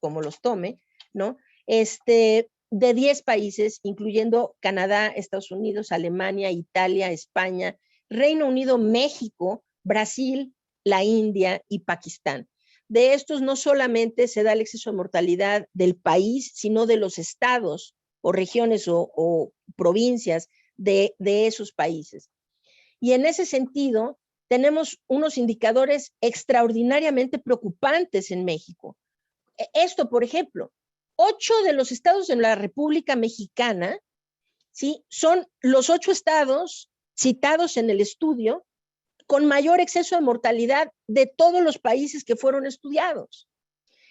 tome, ¿no? De 10 países, incluyendo Canadá, Estados Unidos, Alemania, Italia, España, Reino Unido, México, Brasil, la India y Pakistán. De estos no solamente se da el exceso de mortalidad del país, sino de los estados o regiones o provincias de esos países. Y en ese sentido, tenemos unos indicadores extraordinariamente preocupantes en México. Esto, por ejemplo, 8 de los estados en la República Mexicana, ¿sí? Son los 8 estados citados en el estudio con mayor exceso de mortalidad de todos los países que fueron estudiados.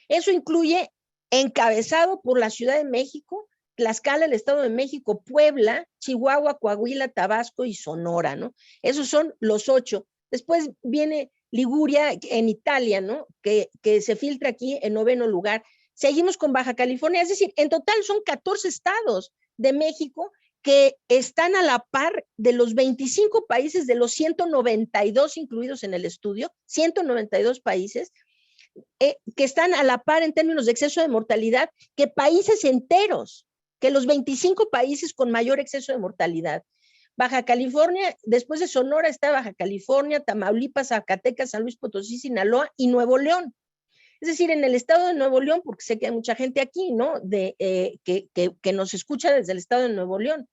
Eso incluye, encabezado por la Ciudad de México, Tlaxcala, el Estado de México, Puebla, Chihuahua, Coahuila, Tabasco y Sonora, ¿no? Esos son los 8. Después viene Liguria en Italia, ¿no? Que se filtra aquí en 9º lugar. Seguimos con Baja California, es decir, en total son 14 estados de México que están a la par de los 25 países de los 192 incluidos en el estudio, 192 países, que están a la par en términos de exceso de mortalidad que países enteros, que los 25 países con mayor exceso de mortalidad. Baja California, después de Sonora está Baja California, Tamaulipas, Zacatecas, San Luis Potosí, Sinaloa y Nuevo León. Es decir, en el estado de Nuevo León, porque sé que hay mucha gente aquí, ¿no? Que nos escucha desde el estado de Nuevo León.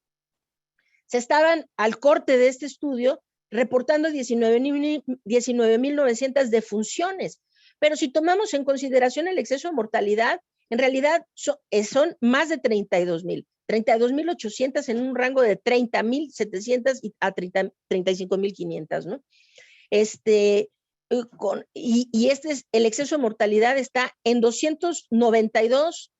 Se estaban al corte de este estudio reportando 19,900 defunciones. Pero si tomamos en consideración el exceso de mortalidad, en realidad son más de 32,000. 32,800 en un rango de 30,700 a 35,500, ¿no? Y el exceso de mortalidad está en 292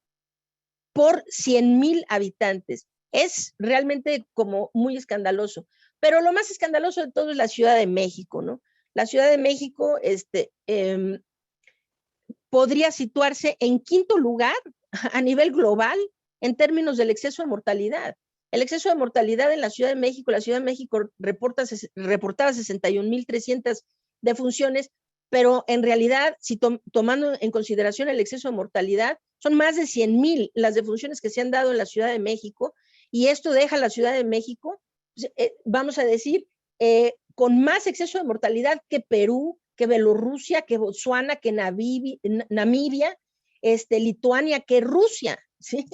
por 100,000 habitantes. Es realmente como muy escandaloso. Pero lo más escandaloso de todo es la Ciudad de México, ¿no? La Ciudad de México podría situarse en 5º lugar a nivel global en términos del exceso de mortalidad. El exceso de mortalidad en la Ciudad de México reportaba 61,300 defunciones, pero en realidad, si tomando en consideración el exceso de mortalidad, son más de 100,000 las defunciones que se han dado en la Ciudad de México, y esto deja a la Ciudad de México, vamos a decir, con más exceso de mortalidad que Perú, que Bielorrusia, que Botsuana, que Namibia, Lituania, que Rusia, ¿sí?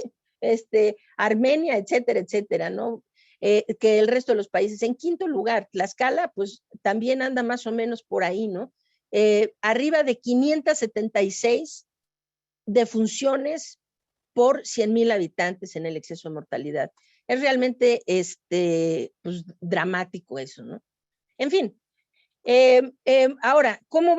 Armenia, etcétera, etcétera, ¿no? Que el resto de los países. En 5º lugar, Tlaxcala, pues también anda más o menos por ahí, ¿no? arriba de 576 defunciones por 100,000 habitantes en el exceso de mortalidad. Es realmente pues, dramático eso, ¿no? En fin, ahora, ¿cómo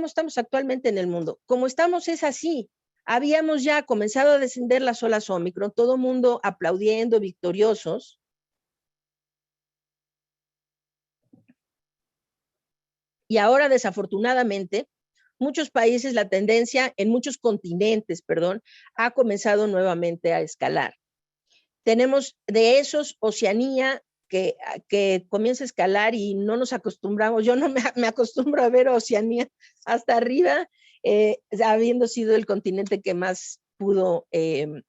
estamos actualmente en el mundo? Como estamos es así. Habíamos ya comenzado a descender las olas Ómicron, todo el mundo aplaudiendo, victoriosos. Y ahora, desafortunadamente, muchos países, la tendencia en muchos continentes, perdón, ha comenzado nuevamente a escalar. Tenemos de esos Oceanía, que comienza a escalar y no nos acostumbramos, yo no me acostumbro a ver Oceanía hasta arriba, habiendo sido el continente que más pudo, que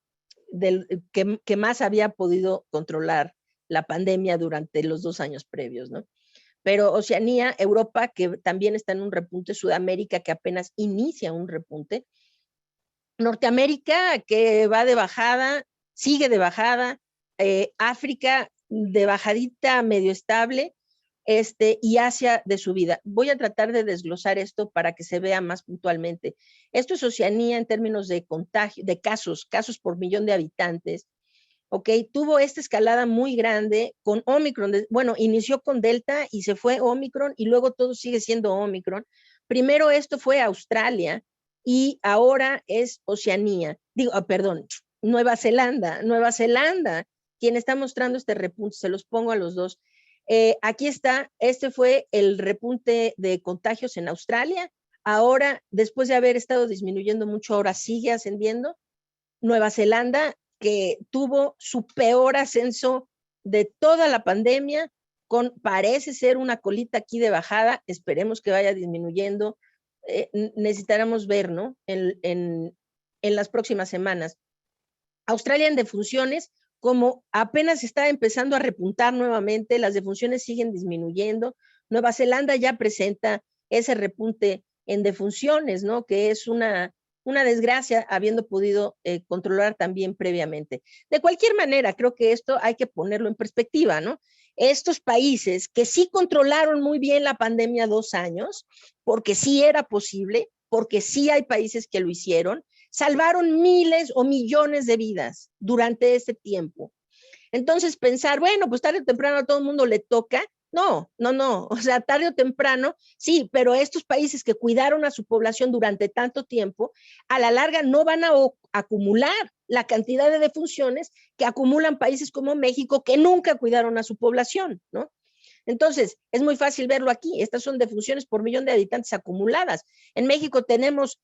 más había podido controlar la pandemia durante los 2 años previos, ¿no? Pero Oceanía, Europa, que también está en un repunte, Sudamérica, que apenas inicia un repunte, Norteamérica, que va de bajada, sigue de bajada, África de bajadita medio estable, y Asia de subida. Voy a tratar de desglosar esto para que se vea más puntualmente. Esto es Oceanía en términos de contagio, de casos por millón de habitantes. ¿Ok? Tuvo esta escalada muy grande con Omicron. Bueno, inició con Delta y se fue Omicron y luego todo sigue siendo Omicron. Primero esto fue Australia y ahora es Oceanía. Digo, perdón, Nueva Zelanda, quien está mostrando este repunte, se los pongo a los dos. Aquí está, este fue el repunte de contagios en Australia. Ahora, después de haber estado disminuyendo mucho, ahora sigue ascendiendo. Nueva Zelanda, que tuvo su peor ascenso de toda la pandemia, parece ser una colita aquí de bajada, esperemos que vaya disminuyendo, necesitaremos ver, ¿no? En las próximas semanas. Australia en defunciones, como apenas está empezando a repuntar nuevamente, las defunciones siguen disminuyendo. Nueva Zelanda ya presenta ese repunte en defunciones, ¿no? Que es una desgracia habiendo podido controlar también previamente. De cualquier manera, creo que esto hay que ponerlo en perspectiva, ¿no? Estos países que sí controlaron muy bien la pandemia 2 años, porque sí era posible, porque sí hay países que lo hicieron, salvaron miles o millones de vidas durante ese tiempo. Entonces pensar, bueno, pues tarde o temprano a todo el mundo le toca, no, o sea, tarde o temprano, sí, pero estos países que cuidaron a su población durante tanto tiempo, a la larga no van a acumular la cantidad de defunciones que acumulan países como México, que nunca cuidaron a su población, ¿no? Entonces, es muy fácil verlo aquí. Estas son defunciones por millón de habitantes acumuladas. En México tenemos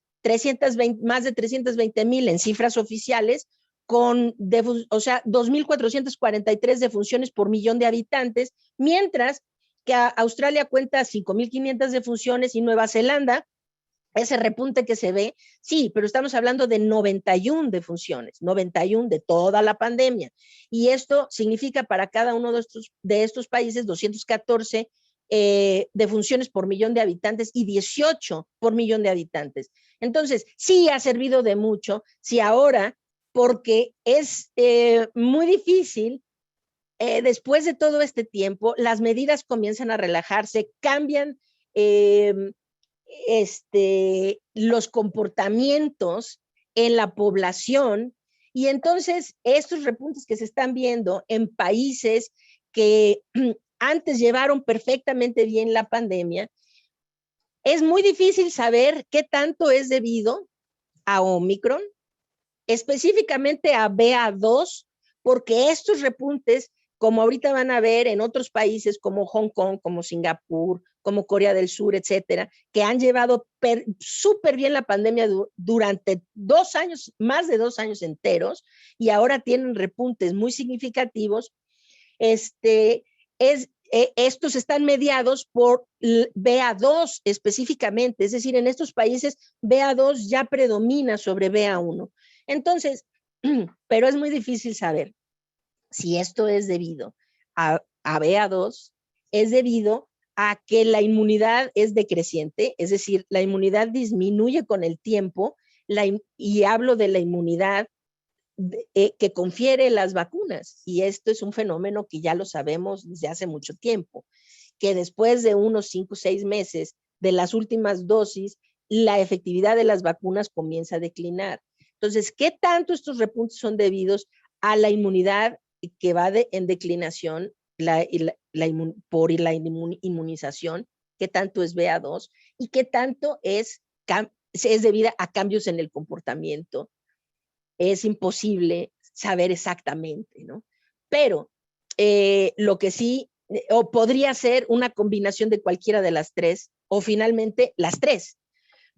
más de 320,000 en cifras oficiales, o sea, 2,443 defunciones por millón de habitantes, mientras que Australia cuenta 5,500 defunciones y Nueva Zelanda, ese repunte que se ve, sí, pero estamos hablando de 91 defunciones, 91 de toda la pandemia. Y esto significa para cada uno de estos países 214 defunciones por millón de habitantes y 18 por millón de habitantes. Entonces, sí ha servido de mucho, sí ahora, porque es muy difícil, después de todo este tiempo, las medidas comienzan a relajarse, cambian los comportamientos en la población, y entonces estos repuntes que se están viendo en países que antes llevaron perfectamente bien la pandemia, es muy difícil saber qué tanto es debido a Omicron, específicamente a BA2, porque estos repuntes, como ahorita van a ver en otros países como Hong Kong, como Singapur, como Corea del Sur, etcétera, que han llevado súper bien la pandemia durante 2 años, más de 2 años enteros, y ahora tienen repuntes muy significativos, estos están mediados por BA2 específicamente, es decir, en estos países BA2 ya predomina sobre BA1. Entonces, pero es muy difícil saber si esto es debido a BA2, es debido a que la inmunidad es decreciente, es decir, la inmunidad disminuye con el tiempo, y hablo de la inmunidad que confiere las vacunas, y esto es un fenómeno que ya lo sabemos desde hace mucho tiempo, que después de unos 5 o 6 meses de las últimas dosis, la efectividad de las vacunas comienza a declinar. Entonces, ¿qué tanto estos repuntes son debidos a la inmunidad que va en declinación por la inmunización? ¿Qué tanto es BA2? ¿Y qué tanto es debida a cambios en el comportamiento? Es imposible saber exactamente, ¿no? Pero lo que sí, o podría ser una combinación de cualquiera de las tres, o finalmente las tres.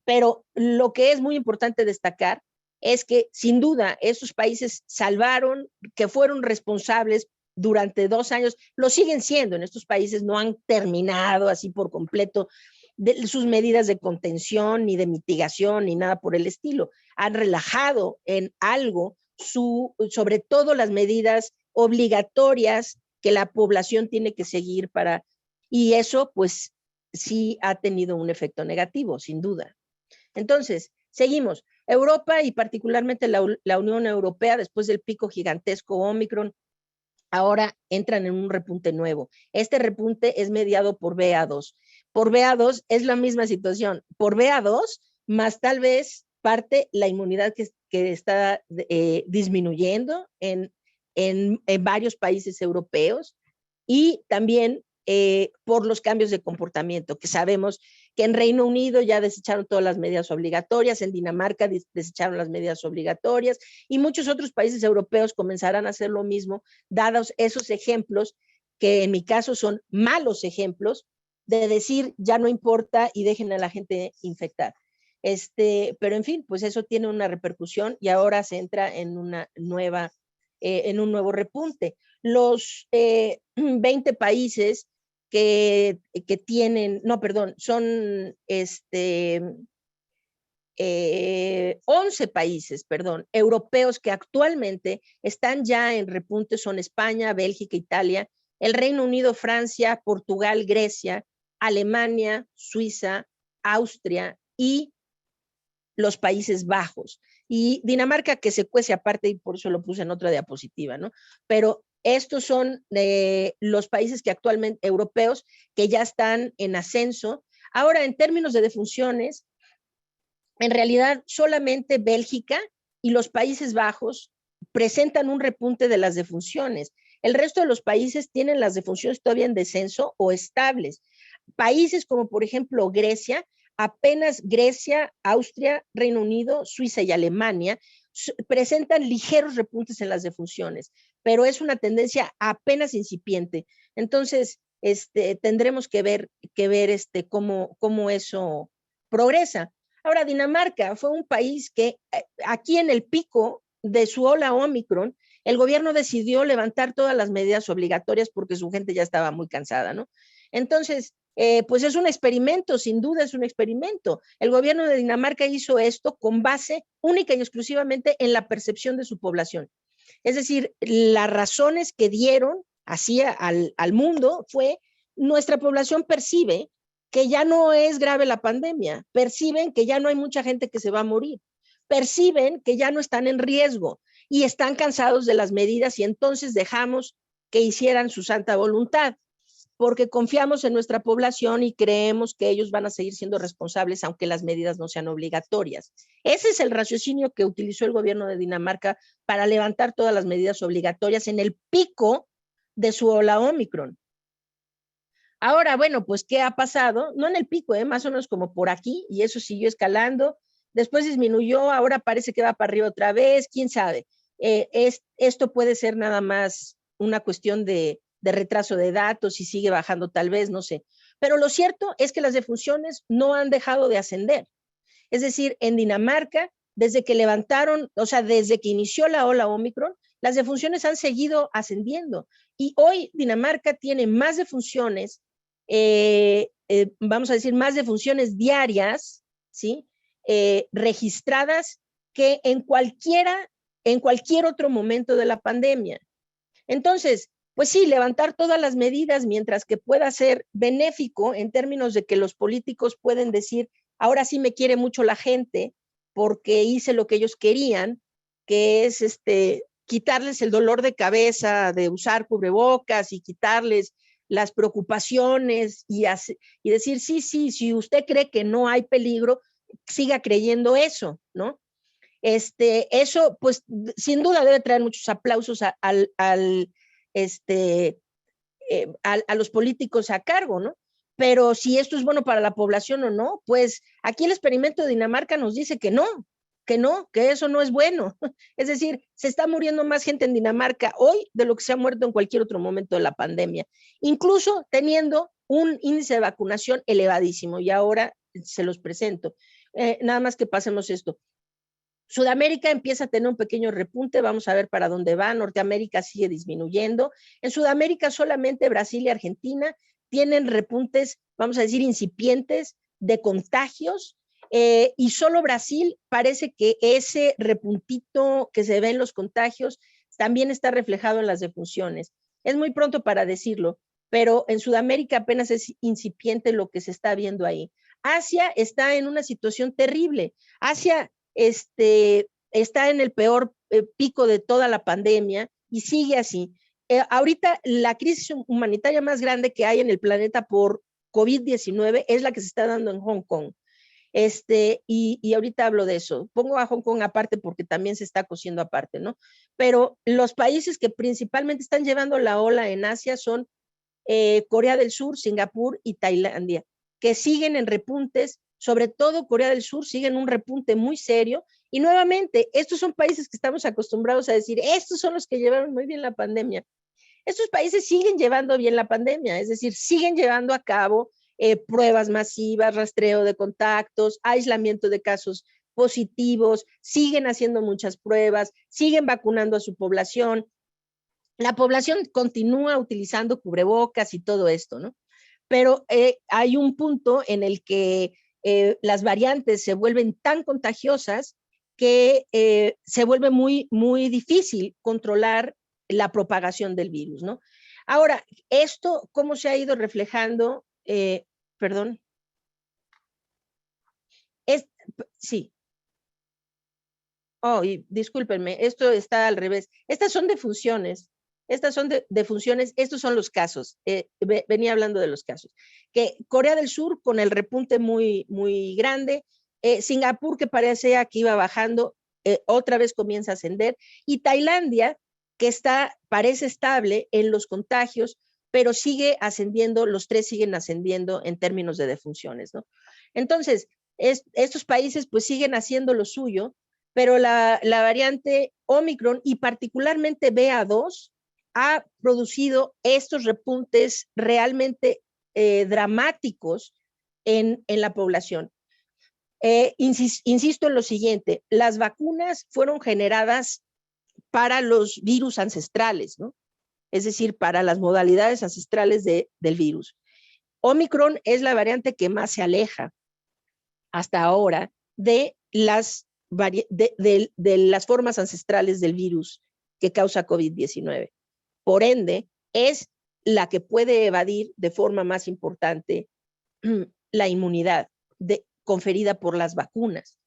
Pero lo que es muy importante destacar es que sin duda esos países salvaron, que fueron responsables durante 2 años, lo siguen siendo, en estos países no han terminado así por completo de sus medidas de contención, ni de mitigación, ni nada por el estilo. Han relajado en algo, sobre todo las medidas obligatorias que la población tiene que seguir para, y eso pues sí ha tenido un efecto negativo, sin duda. Entonces, seguimos. Europa y particularmente la Unión Europea, después del pico gigantesco Omicron, ahora entran en un repunte nuevo. Este repunte es mediado por BA2. Por BA2 es la misma situación. Por BA2, más tal vez parte la inmunidad que está disminuyendo en varios países europeos y también por los cambios de comportamiento, que sabemos que en Reino Unido ya desecharon todas las medidas obligatorias, en Dinamarca desecharon las medidas obligatorias y muchos otros países europeos comenzarán a hacer lo mismo, dados esos ejemplos que en mi caso son malos ejemplos de decir ya no importa y dejen a la gente infectar. Pero en fin, pues eso tiene una repercusión y ahora se entra en una nueva, en un nuevo repunte. Los 20 países que tienen, no, perdón, son 11 países, perdón, europeos que actualmente están ya en repunte, son España, Bélgica, Italia, el Reino Unido, Francia, Portugal, Grecia, Alemania, Suiza, Austria y los Países Bajos. Y Dinamarca, que se cuece aparte, y por eso lo puse en otra diapositiva, ¿no? Pero estos son los países que actualmente, europeos, que ya están en ascenso. Ahora, en términos de defunciones, en realidad solamente Bélgica y los Países Bajos presentan un repunte de las defunciones. El resto de los países tienen las defunciones todavía en descenso o estables. Países como por ejemplo Grecia, apenas Grecia, Austria, Reino Unido, Suiza y Alemania presentan ligeros repuntes en las defunciones, pero es una tendencia apenas incipiente. Entonces, tendremos que ver cómo eso progresa. Ahora, Dinamarca fue un país que aquí en el pico de su ola Omicron, el gobierno decidió levantar todas las medidas obligatorias porque su gente ya estaba muy cansada, ¿no? Entonces, pues es un experimento, sin duda es un experimento. El gobierno de Dinamarca hizo esto con base única y exclusivamente en la percepción de su población. Es decir, las razones que dieron así al mundo fue nuestra población percibe que ya no es grave la pandemia, perciben que ya no hay mucha gente que se va a morir, perciben que ya no están en riesgo y están cansados de las medidas y entonces dejamos que hicieran su santa voluntad, porque confiamos en nuestra población y creemos que ellos van a seguir siendo responsables aunque las medidas no sean obligatorias. Ese es el raciocinio que utilizó el gobierno de Dinamarca para levantar todas las medidas obligatorias en el pico de su ola Omicron. Ahora, bueno, pues, ¿qué ha pasado? No en el pico, más o menos como por aquí, y eso siguió escalando. Después disminuyó, ahora parece que va para arriba otra vez, quién sabe. Esto puede ser nada más una cuestión de retraso de datos y sigue bajando tal vez, no sé. Pero lo cierto es que las defunciones no han dejado de ascender. Es decir, en Dinamarca, desde que levantaron, o sea, desde que inició la ola Omicron, las defunciones han seguido ascendiendo. Y hoy Dinamarca tiene más defunciones, vamos a decir, más defunciones diarias, ¿sí? Registradas que en cualquier otro momento de la pandemia. Entonces, pues sí, levantar todas las medidas mientras que pueda ser benéfico en términos de que los políticos pueden decir, ahora sí me quiere mucho la gente porque hice lo que ellos querían, que es quitarles el dolor de cabeza de usar cubrebocas y quitarles las preocupaciones y decir, sí, si usted cree que no hay peligro, siga creyendo eso, ¿no? Eso, pues, sin duda debe traer muchos aplausos a los políticos a cargo, ¿no? Pero si esto es bueno para la población o no, pues aquí el experimento de Dinamarca nos dice que no, que eso no es bueno. Es decir, se está muriendo más gente en Dinamarca hoy de lo que se ha muerto en cualquier otro momento de la pandemia, incluso teniendo un índice de vacunación elevadísimo. Y ahora se los presento. Nada más que pasemos esto. Sudamérica empieza a tener un pequeño repunte, vamos a ver para dónde va. Norteamérica sigue disminuyendo. En Sudamérica solamente Brasil y Argentina tienen repuntes, vamos a decir, incipientes de contagios, y solo Brasil parece que ese repuntito que se ve en los contagios también está reflejado en las defunciones. Es muy pronto para decirlo, pero en Sudamérica apenas es incipiente lo que se está viendo ahí. Asia está en una situación terrible. Asia está en el peor pico de toda la pandemia y sigue así. Ahorita la crisis humanitaria más grande que hay en el planeta por COVID-19 es la que se está dando en Hong Kong. Y ahorita hablo de eso. Pongo a Hong Kong aparte porque también se está cosiendo aparte, ¿no? Pero los países que principalmente están llevando la ola en Asia son Corea del Sur, Singapur y Tailandia, que siguen en repuntes. Sobre todo Corea del Sur sigue en un repunte muy serio. Y nuevamente, estos son países que estamos acostumbrados a decir, estos son los que llevaron muy bien la pandemia. Estos países siguen llevando bien la pandemia, es decir, siguen llevando a cabo pruebas masivas, rastreo de contactos, aislamiento de casos positivos, siguen haciendo muchas pruebas, siguen vacunando a su población. La población continúa utilizando cubrebocas y todo esto, ¿no? Pero hay un punto en el que las variantes se vuelven tan contagiosas que se vuelve muy, muy difícil controlar la propagación del virus, ¿no? Ahora, esto, ¿cómo se ha ido reflejando? Perdón. Sí. Oh, y discúlpenme, esto está al revés. Estas son defunciones. Estas son defunciones, estos son los casos. Venía hablando de los casos. Que Corea del Sur con el repunte muy, muy grande, Singapur que parecía que iba bajando, otra vez comienza a ascender, y Tailandia que parece estable en los contagios, pero sigue ascendiendo, los tres siguen ascendiendo en términos de defunciones, ¿no? Entonces, estos países pues siguen haciendo lo suyo, pero la variante Omicron y particularmente BA2 ha producido estos repuntes realmente dramáticos en la población. Insisto en lo siguiente, las vacunas fueron generadas para los virus ancestrales, ¿no? Es decir, para las modalidades ancestrales del virus. Omicron es la variante que más se aleja hasta ahora de las formas ancestrales del virus que causa COVID-19. Por ende, es la que puede evadir de forma más importante la inmunidad conferida por las vacunas.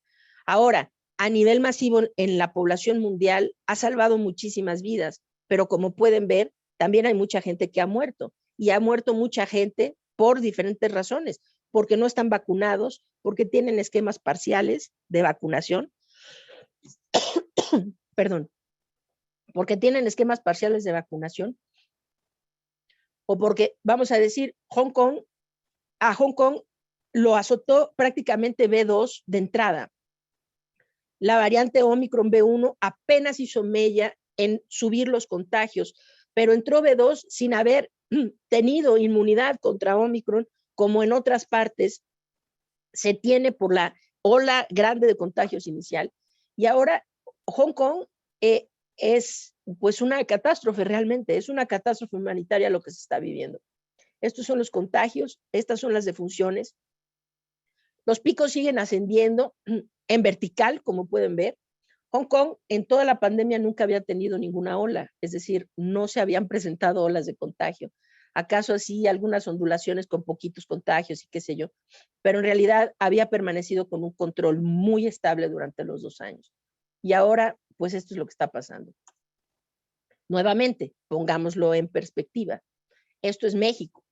Ahora, a nivel masivo en la población mundial ha salvado muchísimas vidas, pero como pueden ver, también hay mucha gente que ha muerto, y ha muerto mucha gente por diferentes razones, porque no están vacunados, porque tienen esquemas parciales de vacunación, perdón, porque tienen esquemas parciales de vacunación, o porque, vamos a decir, a Hong Kong lo azotó prácticamente B2 de entrada. La variante Omicron B1 apenas hizo mella en subir los contagios, pero entró B2 sin haber tenido inmunidad contra Omicron, como en otras partes se tiene por la ola grande de contagios inicial. Y ahora Hong Kong es pues una catástrofe realmente, es una catástrofe humanitaria lo que se está viviendo. Estos son los contagios, estas son las defunciones. Los picos siguen ascendiendo en vertical, como pueden ver. Hong Kong en toda la pandemia nunca había tenido ninguna ola, es decir, no se habían presentado olas de contagio. Acaso así algunas ondulaciones con poquitos contagios y qué sé yo, pero en realidad había permanecido con un control muy estable durante los 2 años. Y ahora, pues esto es lo que está pasando. Nuevamente, pongámoslo en perspectiva. Esto es México.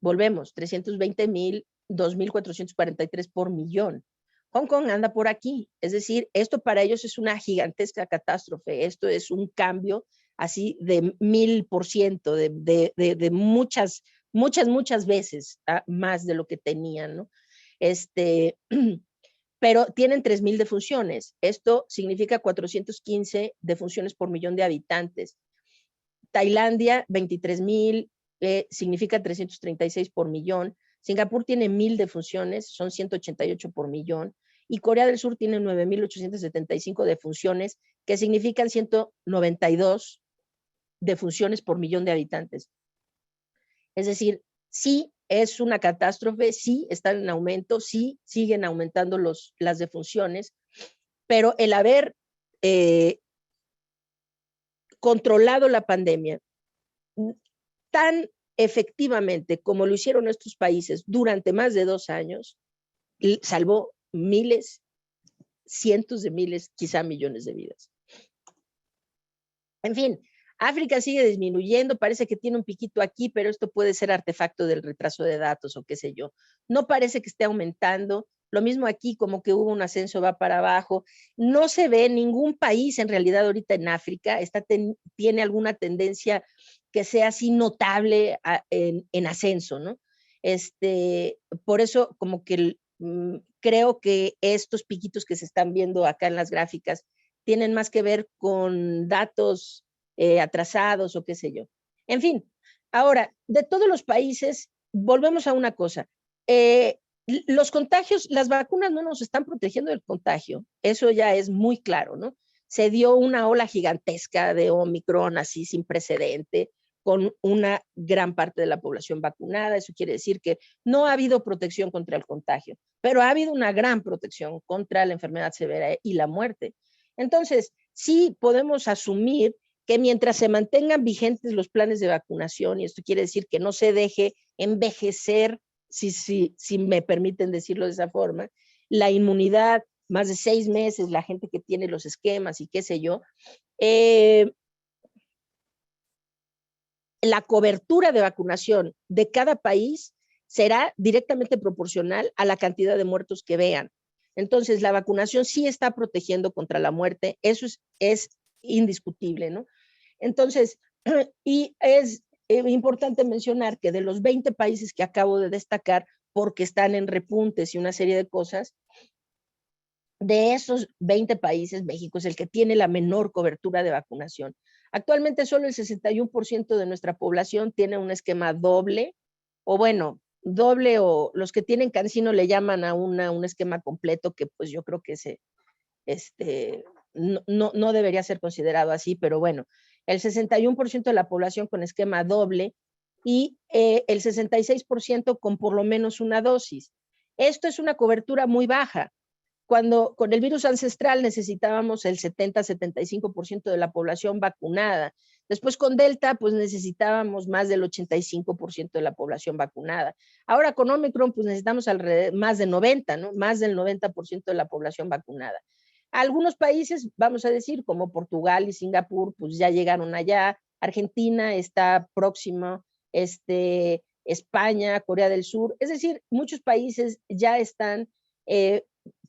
Volvemos, 320,000, 2,443 por millón. Hong Kong anda por aquí, es decir, esto para ellos es una gigantesca catástrofe, esto es un cambio así de 1000%, de muchas veces más de lo que tenían, ¿no? Pero tienen 3,000 defunciones, esto significa 415 defunciones por millón de habitantes. Tailandia, 23,000, significa 336 por millón. Singapur tiene 1,000 defunciones, son 188 por millón. Y Corea del Sur tiene 9,875 defunciones, que significan 192 defunciones por millón de habitantes. Es decir, sí es una catástrofe, sí están en aumento, sí siguen aumentando las defunciones, pero el haber controlado la pandemia tan efectivamente como lo hicieron estos países durante más de 2 años, salvó miles, cientos de miles, quizá millones de vidas. En fin, África sigue disminuyendo, parece que tiene un piquito aquí, pero esto puede ser artefacto del retraso de datos o qué sé yo. No parece que esté aumentando. Lo mismo aquí, como que hubo un ascenso, va para abajo. No se ve ningún país en realidad ahorita en África, tiene alguna tendencia que sea así notable en ascenso, ¿no? Por eso como que creo que estos piquitos que se están viendo acá en las gráficas tienen más que ver con datos atrasados o qué sé yo. En fin, ahora, de todos los países, volvemos a una cosa. Los contagios, las vacunas no nos están protegiendo del contagio, eso ya es muy claro, ¿no? Se dio una ola gigantesca de Omicron así sin precedente, con una gran parte de la población vacunada, eso quiere decir que no ha habido protección contra el contagio, pero ha habido una gran protección contra la enfermedad severa y la muerte. Entonces, sí podemos asumir que mientras se mantengan vigentes los planes de vacunación, y esto quiere decir que no se deje envejecer, si me permiten decirlo de esa forma, la inmunidad, más de 6 meses, la gente que tiene los esquemas y qué sé yo, la cobertura de vacunación de cada país será directamente proporcional a la cantidad de muertos que vean. Entonces, la vacunación sí está protegiendo contra la muerte, eso es indiscutible, ¿no? Entonces, y es importante mencionar que de los 20 países que acabo de destacar, porque están en repuntes y una serie de cosas, de esos 20 países, México es el que tiene la menor cobertura de vacunación. Actualmente solo el 61% de nuestra población tiene un esquema doble, o bueno, doble, o los que tienen CanSino le llaman a un esquema completo, que pues yo creo que no debería ser considerado así, pero bueno, el 61% de la población con esquema doble y el 66% con por lo menos una dosis. Esto es una cobertura muy baja. Cuando con el virus ancestral necesitábamos el 70-75% de la población vacunada. Después con Delta, pues necesitábamos más del 85% de la población vacunada. Ahora con Omicron, pues necesitamos más de 90, ¿no? Más del 90% de la población vacunada. Algunos países, vamos a decir, como Portugal y Singapur, pues ya llegaron allá. Argentina está próximo, España, Corea del Sur. Es decir, muchos países ya están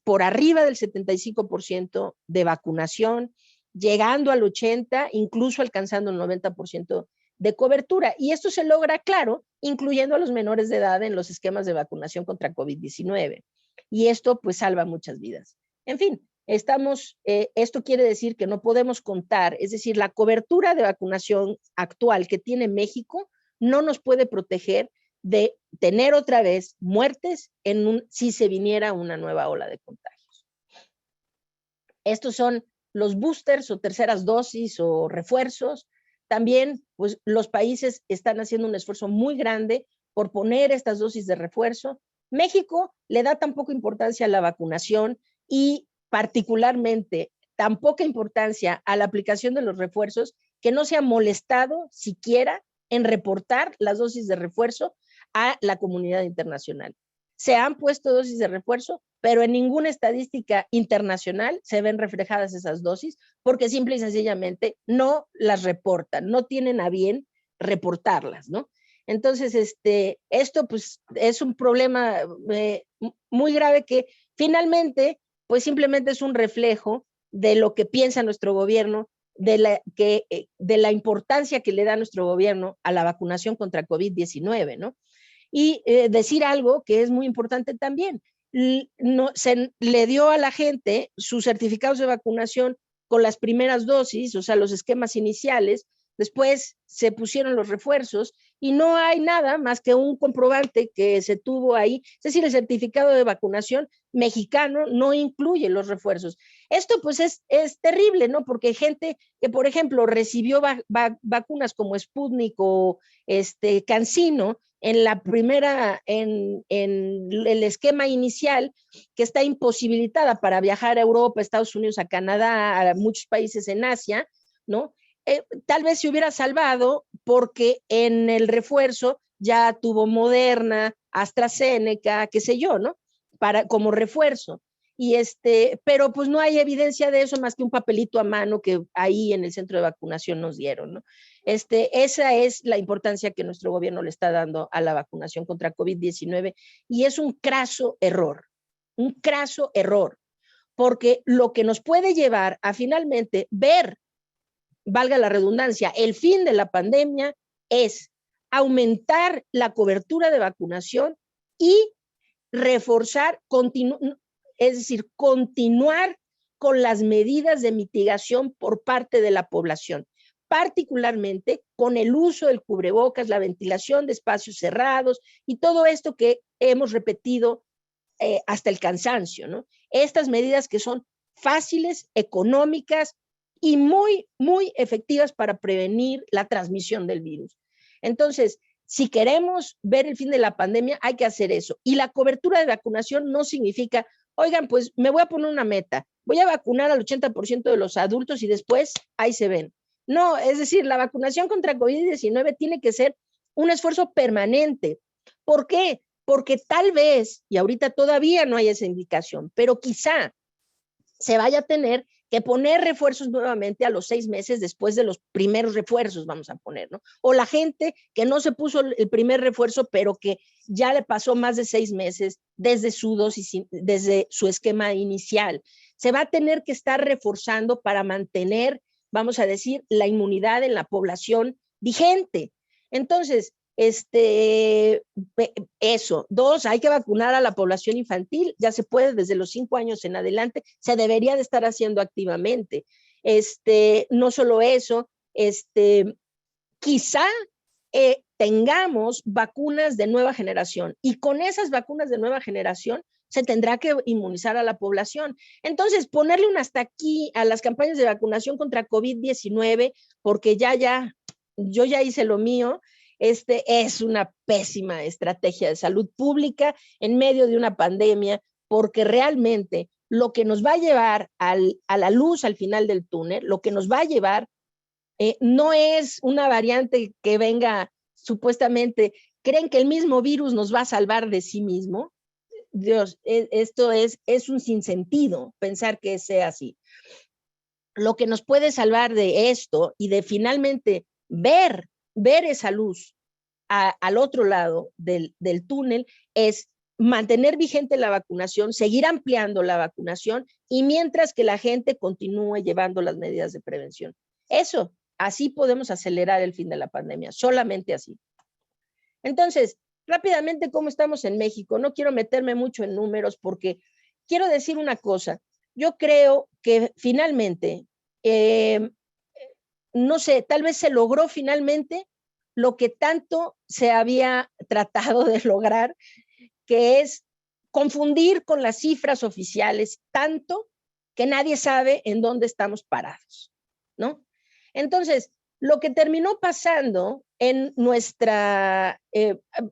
por arriba del 75% de vacunación, llegando al 80%, incluso alcanzando el 90% de cobertura. Y esto se logra, claro, incluyendo a los menores de edad en los esquemas de vacunación contra COVID-19. Y esto pues salva muchas vidas. En fin, esto quiere decir que no podemos contar, es decir, la cobertura de vacunación actual que tiene México no nos puede proteger de tener otra vez muertes si se viniera una nueva ola de contagios. Estos son los boosters o terceras dosis o refuerzos. También, pues, los países están haciendo un esfuerzo muy grande por poner estas dosis de refuerzo. México le da tan poca importancia a la vacunación y particularmente tan poca importancia a la aplicación de los refuerzos que no se ha molestado siquiera en reportar las dosis de refuerzo a la comunidad internacional. Se han puesto dosis de refuerzo, pero en ninguna estadística internacional se ven reflejadas esas dosis porque simple y sencillamente no las reportan, no tienen a bien reportarlas, ¿no? Entonces, esto pues es un problema muy grave que finalmente pues simplemente es un reflejo de lo que piensa nuestro gobierno, de la importancia que le da nuestro gobierno a la vacunación contra COVID-19, ¿no? Y decir algo que es muy importante también, no, se le dio a la gente sus certificados de vacunación con las primeras dosis, o sea, los esquemas iniciales, después se pusieron los refuerzos y no hay nada más que un comprobante que se tuvo ahí, es decir, el certificado de vacunación mexicano no incluye los refuerzos. Esto pues es terrible, ¿no? Porque gente que, por ejemplo, recibió vacunas como Sputnik o CanSino, en la primera, en el esquema inicial, que está imposibilitada para viajar a Europa, a Estados Unidos, a Canadá, a muchos países en Asia, ¿no? Tal vez se hubiera salvado porque en el refuerzo ya tuvo Moderna, AstraZeneca, qué sé yo, ¿no? Como refuerzo. Y pero pues no hay evidencia de eso más que un papelito a mano que ahí en el centro de vacunación nos dieron, ¿no? Esa es la importancia que nuestro gobierno le está dando a la vacunación contra COVID-19 y es un craso error, porque lo que nos puede llevar a finalmente ver, valga la redundancia, el fin de la pandemia es aumentar la cobertura de vacunación y reforzar, es decir, continuar con las medidas de mitigación por parte de la población, particularmente con el uso del cubrebocas, la ventilación de espacios cerrados y todo esto que hemos repetido hasta el cansancio, ¿no? Estas medidas que son fáciles, económicas y muy, muy efectivas para prevenir la transmisión del virus. Entonces, si queremos ver el fin de la pandemia, hay que hacer eso. Y la cobertura de vacunación no significa, oigan, pues me voy a poner una meta, voy a vacunar al 80% de los adultos y después ahí se ven. No, es decir, la vacunación contra COVID-19 tiene que ser un esfuerzo permanente. ¿Por qué? Porque tal vez, y ahorita todavía no hay esa indicación, pero quizá se vaya a tener que poner refuerzos nuevamente a los 6 meses después de los primeros refuerzos, vamos a poner, ¿no? O la gente que no se puso el primer refuerzo, pero que ya le pasó más de 6 meses desde su dosis, desde su esquema inicial. Se va a tener que estar reforzando para mantener, vamos a decir, la inmunidad en la población vigente. Entonces, eso. 2, hay que vacunar a la población infantil, ya se puede desde los 5 años en adelante, se debería de estar haciendo activamente. No solo eso, quizá tengamos vacunas de nueva generación y con esas vacunas de nueva generación se tendrá que inmunizar a la población. Entonces, ponerle un hasta aquí a las campañas de vacunación contra COVID-19, porque yo ya hice lo mío, es una pésima estrategia de salud pública en medio de una pandemia, porque realmente lo que nos va a llevar a la luz al final del túnel, lo que nos va a llevar no es una variante que venga supuestamente, creen que el mismo virus nos va a salvar de sí mismo. Dios, esto es un sinsentido pensar que sea así. Lo que nos puede salvar de esto y de finalmente ver esa luz al otro lado del túnel es mantener vigente la vacunación, seguir ampliando la vacunación y mientras que la gente continúe llevando las medidas de prevención. Eso, así podemos acelerar el fin de la pandemia, solamente así. Entonces, rápidamente, ¿cómo estamos en México? No quiero meterme mucho en números porque quiero decir una cosa. Yo creo que finalmente, no sé, tal vez se logró finalmente lo que tanto se había tratado de lograr, que es confundir con las cifras oficiales tanto que nadie sabe en dónde estamos parados, ¿no? Entonces, lo que terminó pasando en nuestra,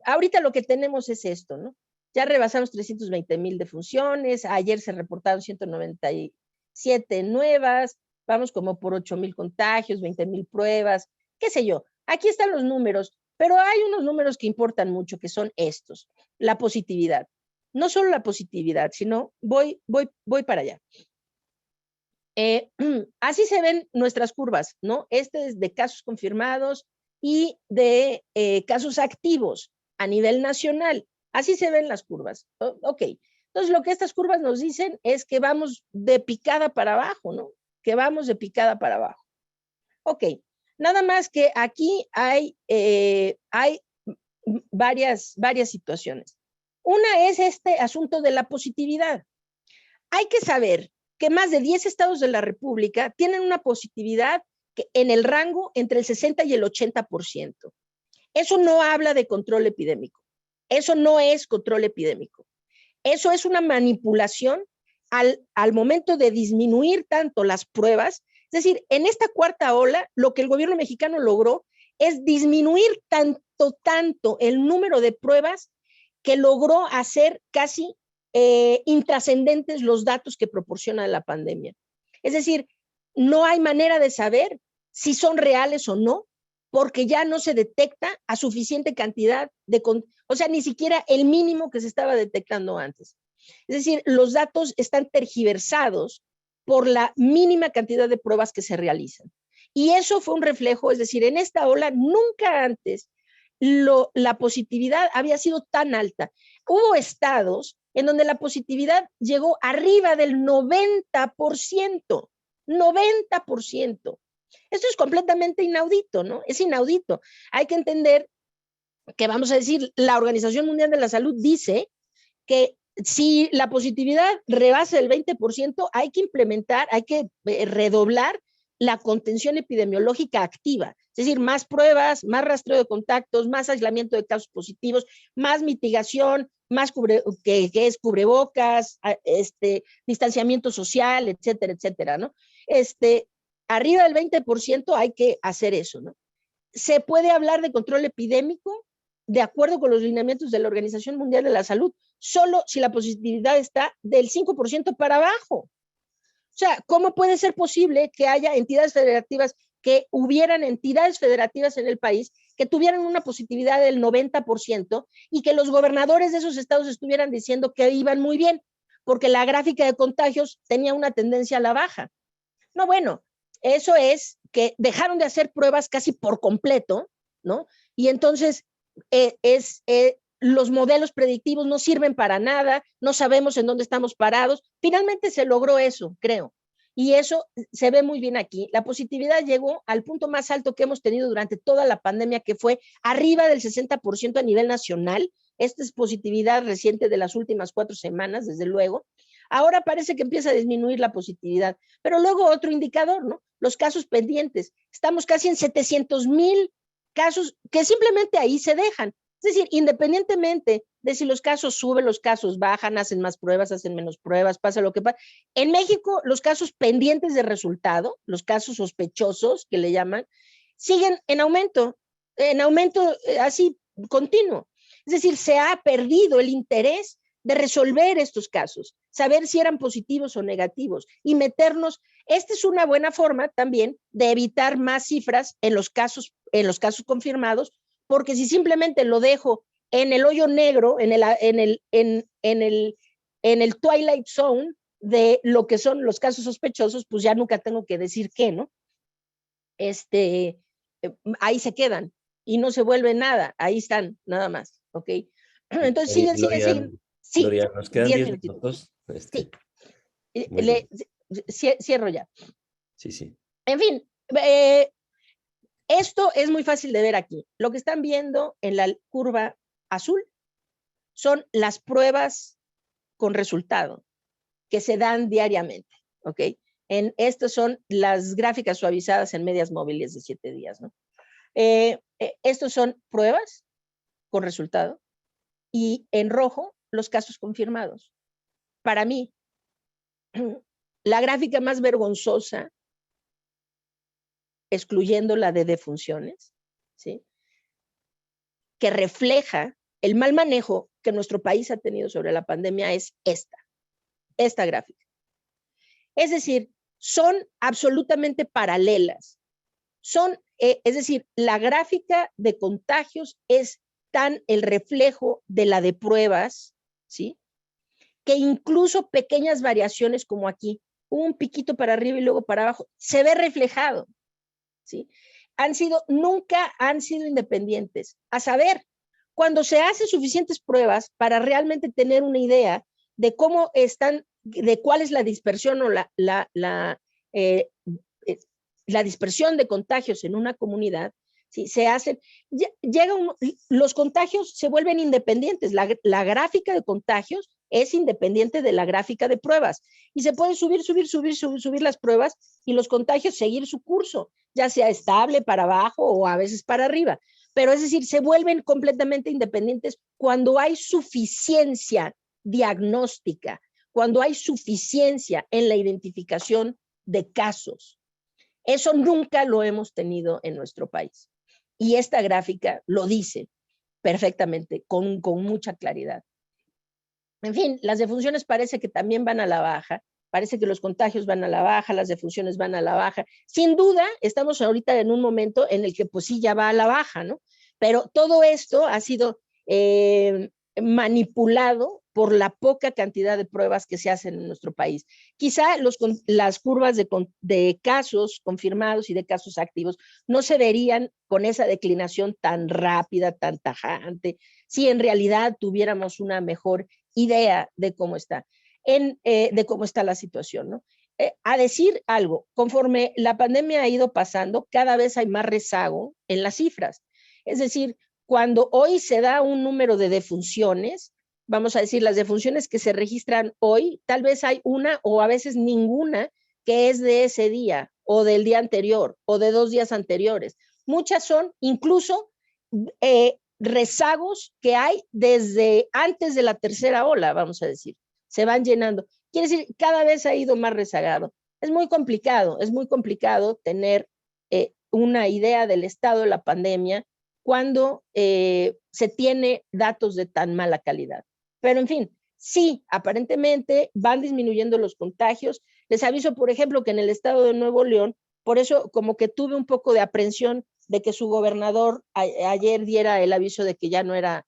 ahorita lo que tenemos es esto, ¿no? Ya rebasamos 320,000 defunciones, ayer se reportaron 197 nuevas, vamos como por 8,000 contagios, 20,000 pruebas, qué sé yo. Aquí están los números, pero hay unos números que importan mucho, que son estos, la positividad. No solo la positividad, sino voy para allá. Así se ven nuestras curvas, ¿no? Este es de casos confirmados y de casos activos a nivel nacional. Así se ven las curvas. Ok. Entonces, lo que estas curvas nos dicen es que vamos de picada para abajo, ¿no? Que vamos de picada para abajo. Ok. Nada más que aquí hay varias situaciones. Una es este asunto de la positividad. Hay que saber que más de 10 estados de la República tienen una positividad que en el rango entre el 60 y el 80%. Eso no habla de control epidémico. Eso no es control epidémico. Eso es una manipulación al momento de disminuir tanto las pruebas. Es decir, en esta cuarta ola, lo que el gobierno mexicano logró es disminuir tanto el número de pruebas que logró hacer casi intrascendentes los datos que proporciona la pandemia. Es decir, no hay manera de saber si son reales o no, porque ya no se detecta a suficiente cantidad o sea, ni siquiera el mínimo que se estaba detectando antes. Es decir, los datos están tergiversados por la mínima cantidad de pruebas que se realizan. Y eso fue un reflejo, es decir, en esta ola nunca antes la positividad había sido tan alta. Hubo estados en donde la positividad llegó arriba del 90%. 90%. Esto es completamente inaudito, ¿no? Es inaudito. Hay que entender que, vamos a decir, la Organización Mundial de la Salud dice que si la positividad rebasa el 20%, hay que implementar, hay que redoblar la contención epidemiológica activa, es decir, más pruebas, más rastreo de contactos, más aislamiento de casos positivos, más mitigación, más que es cubrebocas, distanciamiento social, etcétera, etcétera, ¿no? Arriba del 20% hay que hacer eso, ¿no? Se puede hablar de control epidémico de acuerdo con los lineamientos de la Organización Mundial de la Salud, solo si la positividad está del 5% para abajo. O sea, ¿cómo puede ser posible que haya entidades federativas, que hubieran entidades federativas en el país que tuvieran una positividad del 90% y que los gobernadores de esos estados estuvieran diciendo que iban muy bien, porque la gráfica de contagios tenía una tendencia a la baja? No, bueno, eso es que dejaron de hacer pruebas casi por completo, ¿no? Y entonces los modelos predictivos no sirven para nada, no sabemos en dónde estamos parados. Finalmente se logró eso, creo. Y eso se ve muy bien aquí. La positividad llegó al punto más alto que hemos tenido durante toda la pandemia, que fue arriba del 60% a nivel nacional. Esta es positividad reciente de las últimas 4 semanas, desde luego. Ahora parece que empieza a disminuir la positividad. Pero luego otro indicador, ¿no? Los casos pendientes. Estamos casi en 700,000 casos que simplemente ahí se dejan. Es decir, independientemente de si los casos suben, los casos bajan, hacen más pruebas, hacen menos pruebas, pasa lo que pasa. En México, los casos pendientes de resultado, los casos sospechosos, que le llaman, siguen en aumento así continuo. Es decir, se ha perdido el interés de resolver estos casos, saber si eran positivos o negativos y meternos. Esta es una buena forma también de evitar más cifras en los casos confirmados, porque si simplemente lo dejo en el hoyo negro, en el twilight zone de lo que son los casos sospechosos, pues ya nunca tengo que decir qué, ¿no? Ahí se quedan y no se vuelve nada, ahí están, nada más, ¿ok? Entonces siguen. Sí, Gloria, nos quedan 10 minutos. Sí. Cierro ya. Sí. En fin, esto es muy fácil de ver aquí. Lo que están viendo en la curva azul son las pruebas con resultado que se dan diariamente, ¿ok? Estas son las gráficas suavizadas en medias móviles de 7 días, ¿no? Estos son pruebas con resultado y en rojo los casos confirmados. Para mí, la gráfica más vergonzosa, excluyendo la de defunciones, ¿sí?, que refleja el mal manejo que nuestro país ha tenido sobre la pandemia, es esta gráfica. Es decir, son absolutamente paralelas. Es decir, la gráfica de contagios es tan el reflejo de la de pruebas, ¿sí?, que incluso pequeñas variaciones como aquí, un piquito para arriba y luego para abajo, se ve reflejado, ¿sí? nunca han sido independientes. A saber, cuando se hacen suficientes pruebas para realmente tener una idea de cómo están, de cuál es la dispersión o eh, la dispersión de contagios en una comunidad, ¿sí? Se hacen, los contagios se vuelven independientes. La gráfica de contagios es independiente de la gráfica de pruebas y se pueden subir las pruebas y los contagios seguir su curso, ya sea estable para abajo o a veces para arriba. Pero es decir, se vuelven completamente independientes cuando hay suficiencia diagnóstica, cuando hay suficiencia en la identificación de casos. Eso nunca lo hemos tenido en nuestro país. Y esta gráfica lo dice perfectamente, con mucha claridad. En fin, las defunciones parece que también van a la baja, parece que los contagios van a la baja, las defunciones van a la baja. Sin duda, estamos ahorita en un momento en el que pues sí ya va a la baja, ¿no? Pero todo esto ha sido manipulado por la poca cantidad de pruebas que se hacen en nuestro país. Quizá las curvas de casos confirmados y de casos activos no se verían con esa declinación tan rápida, tan tajante, si en realidad tuviéramos una mejor idea de cómo está, de cómo está la situación, ¿no? A decir algo, conforme la pandemia ha ido pasando, cada vez hay más rezago en las cifras. Es decir, cuando hoy se da un número de defunciones, vamos a decir, las defunciones que se registran hoy, tal vez hay una o a veces ninguna que es de ese día o del día anterior o de 2 días anteriores. Muchas son incluso rezagos que hay desde antes de la tercera ola, vamos a decir, se van llenando. Quiere decir, cada vez ha ido más rezagado. Es muy complicado tener una idea del estado de la pandemia cuando se tiene datos de tan mala calidad. Pero en fin, sí, aparentemente van disminuyendo los contagios. Les aviso, por ejemplo, que en el estado de Nuevo León, por eso como que tuve un poco de aprensión de que su gobernador ayer diera el aviso de que ya no era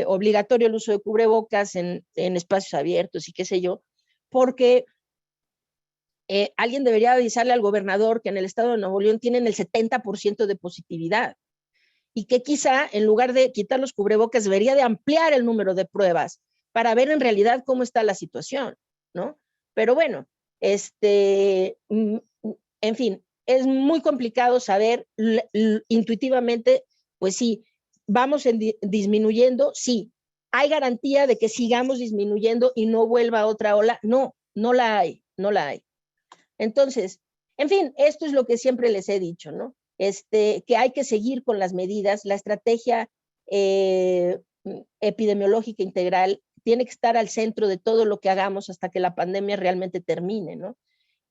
obligatorio el uso de cubrebocas en espacios abiertos y qué sé yo, porque alguien debería avisarle al gobernador que en el estado de Nuevo León tienen el 70% de positividad y que quizá en lugar de quitar los cubrebocas debería de ampliar el número de pruebas para ver en realidad cómo está la situación, ¿no? Pero bueno, en fin, es muy complicado saber intuitivamente, pues sí, vamos disminuyendo, sí. ¿Hay garantía de que sigamos disminuyendo y no vuelva otra ola? No, no la hay. Entonces, en fin, esto es lo que siempre les he dicho, ¿no? Que hay que seguir con las medidas, la estrategia epidemiológica integral tiene que estar al centro de todo lo que hagamos hasta que la pandemia realmente termine, ¿no?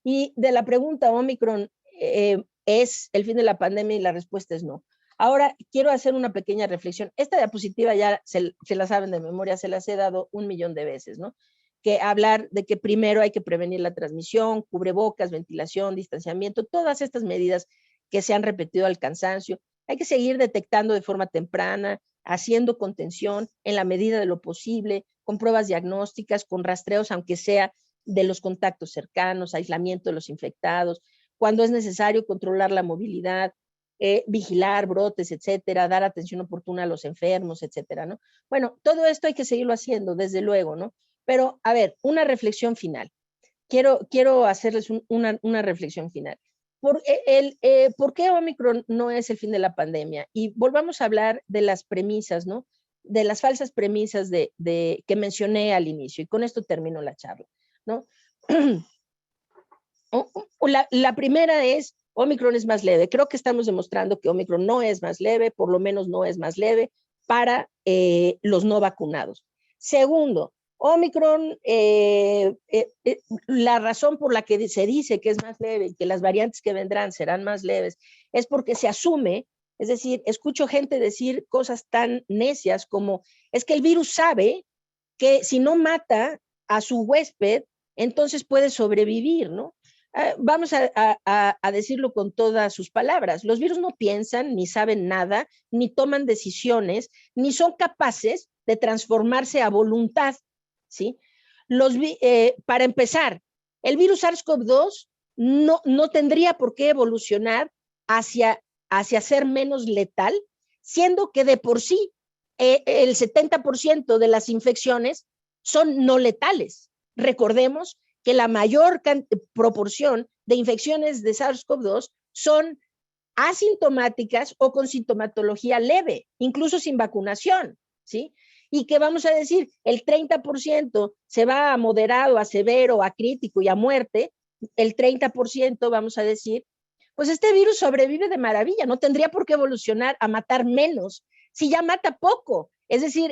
Y de la pregunta Omicron, ¿es el fin de la pandemia? Y la respuesta es no. Ahora, quiero hacer una pequeña reflexión. Esta diapositiva ya se la saben de memoria, se las he dado 1,000,000 de veces, ¿no? Que hablar de que primero hay que prevenir la transmisión, cubrebocas, ventilación, distanciamiento, todas estas medidas que se han repetido al cansancio. Hay que seguir detectando de forma temprana, haciendo contención en la medida de lo posible, con pruebas diagnósticas, con rastreos, aunque sea de los contactos cercanos, aislamiento de los infectados, cuando es necesario controlar la movilidad, vigilar brotes, etcétera, dar atención oportuna a los enfermos, etcétera, ¿no? Bueno, todo esto hay que seguirlo haciendo, desde luego, ¿no? Pero, a ver, una reflexión final. Quiero hacerles una reflexión final. ¿Por qué Omicron no es el fin de la pandemia? Y volvamos a hablar de las premisas, ¿no? De las falsas premisas que mencioné al inicio. Y con esto termino la charla, ¿no? La primera es, Omicron es más leve. Creo que estamos demostrando que Omicron no es más leve, por lo menos no es más leve para los no vacunados. Segundo, Omicron, la razón por la que se dice que es más leve y que las variantes que vendrán serán más leves es porque se asume, es decir, escucho gente decir cosas tan necias como, es que el virus sabe que si no mata a su huésped, entonces puede sobrevivir, ¿no? Vamos a decirlo con todas sus palabras. Los virus no piensan, ni saben nada, ni toman decisiones, ni son capaces de transformarse a voluntad, ¿sí? Para empezar, el virus SARS-CoV-2 no tendría por qué evolucionar hacia hacia ser menos letal, siendo que de por sí el 70% de las infecciones son no letales. Recordemos que la mayor proporción de infecciones de SARS-CoV-2 son asintomáticas o con sintomatología leve, incluso sin vacunación, ¿sí? Y que vamos a decir, el 30% se va a moderado, a severo, a crítico y a muerte, el 30% vamos a decir, pues este virus sobrevive de maravilla, no tendría por qué evolucionar a matar menos, si ya mata poco, es decir,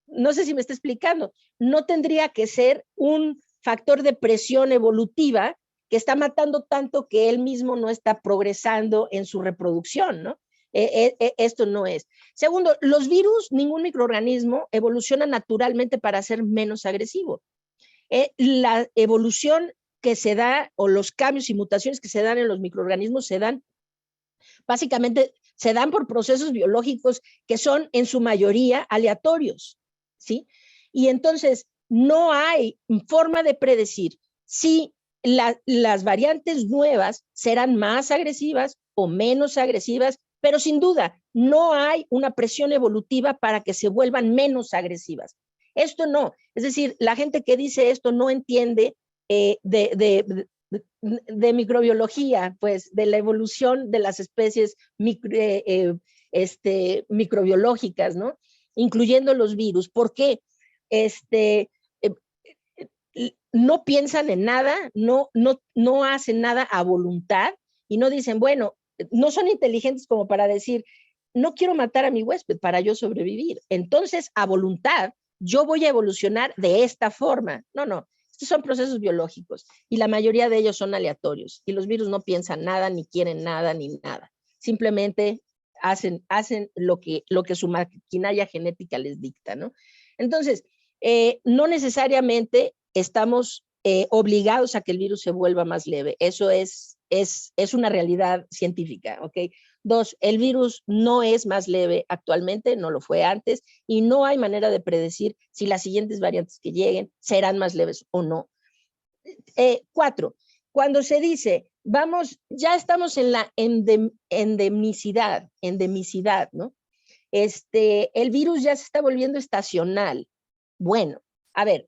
no sé si me está explicando, no tendría que ser un factor de presión evolutiva que está matando tanto que él mismo no está progresando en su reproducción, ¿no? Esto no es. Segundo, los virus, ningún microorganismo evoluciona naturalmente para ser menos agresivo. La evolución que se da o los cambios y mutaciones que se dan en los microorganismos se dan básicamente se dan por procesos biológicos que son en su mayoría aleatorios, ¿sí? Y entonces no hay forma de predecir si las variantes nuevas serán más agresivas o menos agresivas, pero sin duda no hay una presión evolutiva para que se vuelvan menos agresivas. Esto no, es decir, la gente que dice esto no entiende de microbiología, pues de la evolución de las especies microbiológicas, ¿no? Incluyendo los virus. ¿Por qué? No piensan en nada, no hacen nada a voluntad y no dicen, bueno, no son inteligentes como para decir, no quiero matar a mi huésped para yo sobrevivir. Entonces, a voluntad, yo voy a evolucionar de esta forma. No, no, estos son procesos biológicos y la mayoría de ellos son aleatorios y los virus no piensan nada, ni quieren nada, ni nada. Simplemente hacen lo que su maquinaria genética les dicta, ¿no? Entonces, no necesariamente estamos obligados a que el virus se vuelva más leve. Eso es una realidad científica, ¿ok? Dos, el virus no es más leve actualmente, no lo fue antes, y no hay manera de predecir si las siguientes variantes que lleguen serán más leves o no. Cuatro, cuando se dice, vamos, ya estamos en la endemicidad, ¿no? El virus ya se está volviendo estacional. Bueno, a ver,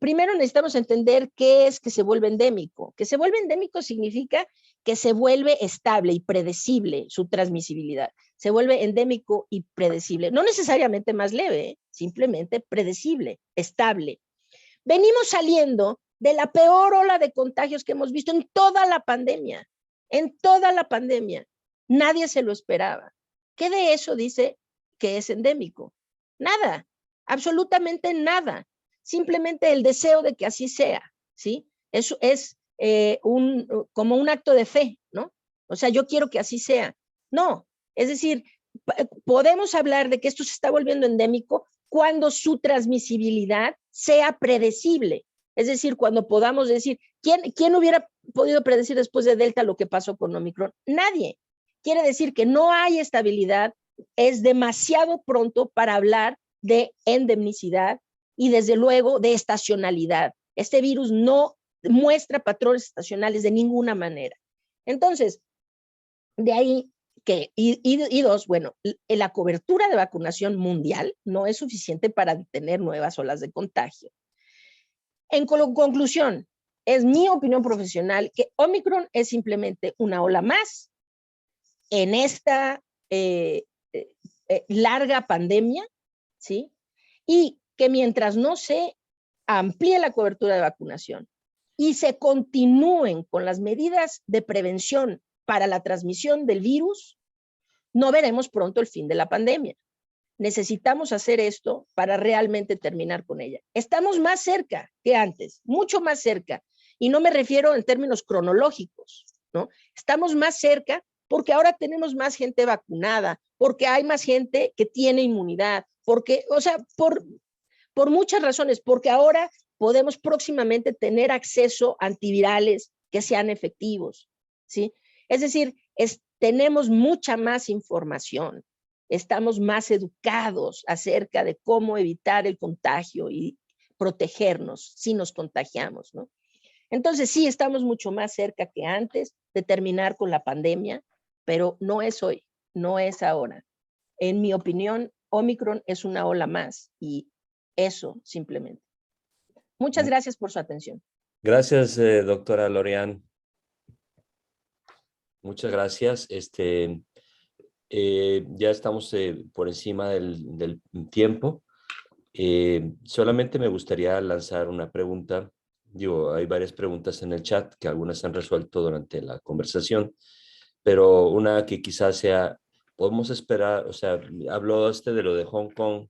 primero necesitamos entender qué es que se vuelve endémico. Que se vuelve endémico significa que se vuelve estable y predecible su transmisibilidad. Se vuelve endémico y predecible. No necesariamente más leve, simplemente predecible, estable. Venimos saliendo de la peor ola de contagios que hemos visto en toda la pandemia. En toda la pandemia. Nadie se lo esperaba. ¿Qué de eso dice que es endémico? Nada, absolutamente nada. Simplemente el deseo de que así sea, ¿sí? Eso es como un acto de fe, ¿no? O sea, yo quiero que así sea. No, es decir, podemos hablar de que esto se está volviendo endémico cuando su transmisibilidad sea predecible. Es decir, cuando podamos decir, ¿quién hubiera podido predecir después de Delta lo que pasó con Omicron? Nadie. Quiere decir que no hay estabilidad, es demasiado pronto para hablar de endemicidad y desde luego de estacionalidad. Este virus no muestra patrones estacionales de ninguna manera. Entonces, de ahí que, y dos, bueno, la cobertura de vacunación mundial no es suficiente para detener nuevas olas de contagio. En conclusión, es mi opinión profesional que Omicron es simplemente una ola más en esta larga pandemia, ¿sí? Y que mientras no se amplíe la cobertura de vacunación y se continúen con las medidas de prevención para la transmisión del virus, no veremos pronto el fin de la pandemia. Necesitamos hacer esto para realmente terminar con ella. Estamos más cerca que antes, mucho más cerca, y no me refiero en términos cronológicos, ¿no? Estamos más cerca porque ahora tenemos más gente vacunada, porque hay más gente que tiene inmunidad, porque, o sea, por muchas razones, porque ahora podemos próximamente tener acceso a antivirales que sean efectivos, ¿sí? Es decir, tenemos mucha más información, estamos más educados acerca de cómo evitar el contagio y protegernos si nos contagiamos, ¿no? Entonces sí, estamos mucho más cerca que antes de terminar con la pandemia, pero no es hoy, no es ahora. En mi opinión, Omicron es una ola más y eso simplemente. Muchas gracias por su atención. Gracias, doctora Lorian. Muchas gracias. Ya estamos por encima del tiempo. Solamente me gustaría lanzar una pregunta. Digo, hay varias preguntas en el chat que algunas se han resuelto durante la conversación, pero una que quizás sea, podemos esperar, o sea, habló de lo de Hong Kong,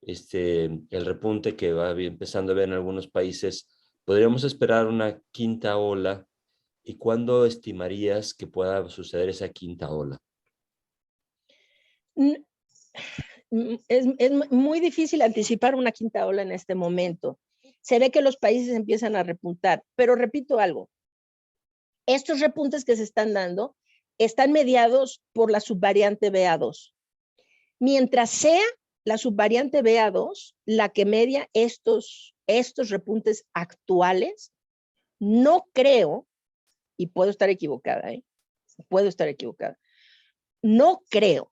el repunte que va empezando a ver en algunos países. ¿Podríamos esperar una quinta ola? ¿Y cuándo estimarías que pueda suceder esa quinta ola? Es muy difícil anticipar una quinta ola en este momento. Se ve que los países empiezan a repuntar, pero repito algo, estos repuntes que se están dando están mediados por la subvariante BA2. Mientras sea la subvariante BA2 la que media estos repuntes actuales, no creo, y puedo estar equivocada, no creo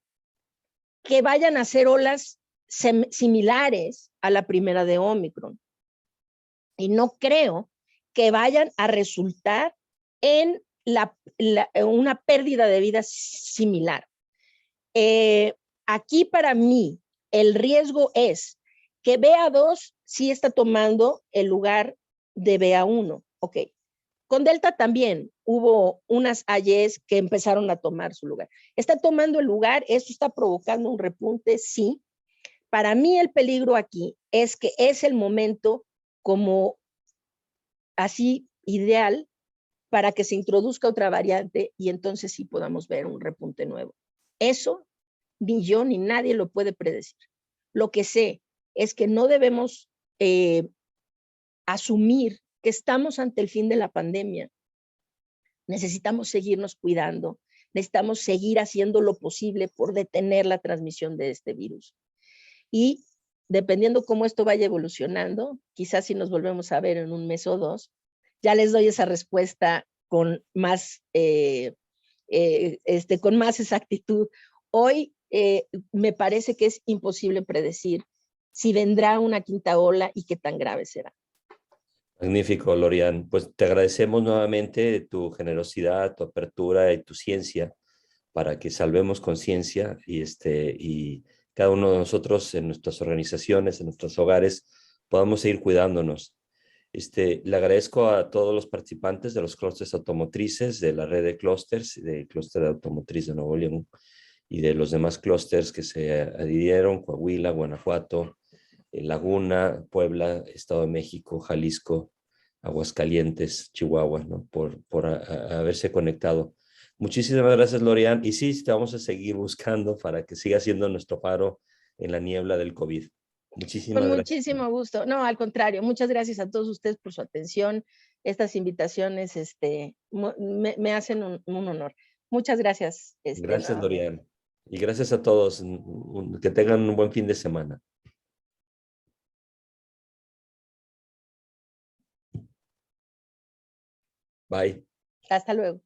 que vayan a ser olas similares a la primera de Omicron. Y no creo que vayan a resultar en una pérdida de vida similar. Aquí para mí el riesgo es que BA2 sí está tomando el lugar de BA1. Ok. Con Delta también hubo unas AYs que empezaron a tomar su lugar. Está tomando el lugar, esto está provocando un repunte, sí. Para mí el peligro aquí es que es el momento como así ideal para que se introduzca otra variante y entonces sí podamos ver un repunte nuevo. Eso ni yo ni nadie lo puede predecir. Lo que sé es que no debemos asumir que estamos ante el fin de la pandemia. Necesitamos seguirnos cuidando, necesitamos seguir haciendo lo posible por detener la transmisión de este virus. Y dependiendo cómo esto vaya evolucionando, quizás si nos volvemos a ver en un mes o dos, ya les doy esa respuesta con más, con más exactitud. Hoy me parece que es imposible predecir si vendrá una quinta ola y qué tan grave será. Magnífico, Lorian. Pues te agradecemos nuevamente tu generosidad, tu apertura y tu ciencia para que salvemos conciencia y cada uno de nosotros en nuestras organizaciones, en nuestros hogares, podamos seguir cuidándonos. Le agradezco a todos los participantes de los clústeres automotrices, de la red de clústeres, del clúster automotriz de Nuevo León y de los demás clústeres que se adhirieron, Coahuila, Guanajuato, Laguna, Puebla, Estado de México, Jalisco, Aguascalientes, Chihuahua, ¿no? por haberse conectado. Muchísimas gracias, Lorian. Y sí, te vamos a seguir buscando para que siga siendo nuestro faro en la niebla del COVID. Muchísimas Con gracias. muchísimo gusto. No, al contrario, muchas gracias a todos ustedes por su atención. Estas invitaciones me hacen un honor. Muchas gracias. Gracias, Nuevamente. Lorian. Y gracias a todos. Que tengan un buen fin de semana. Bye. Hasta luego.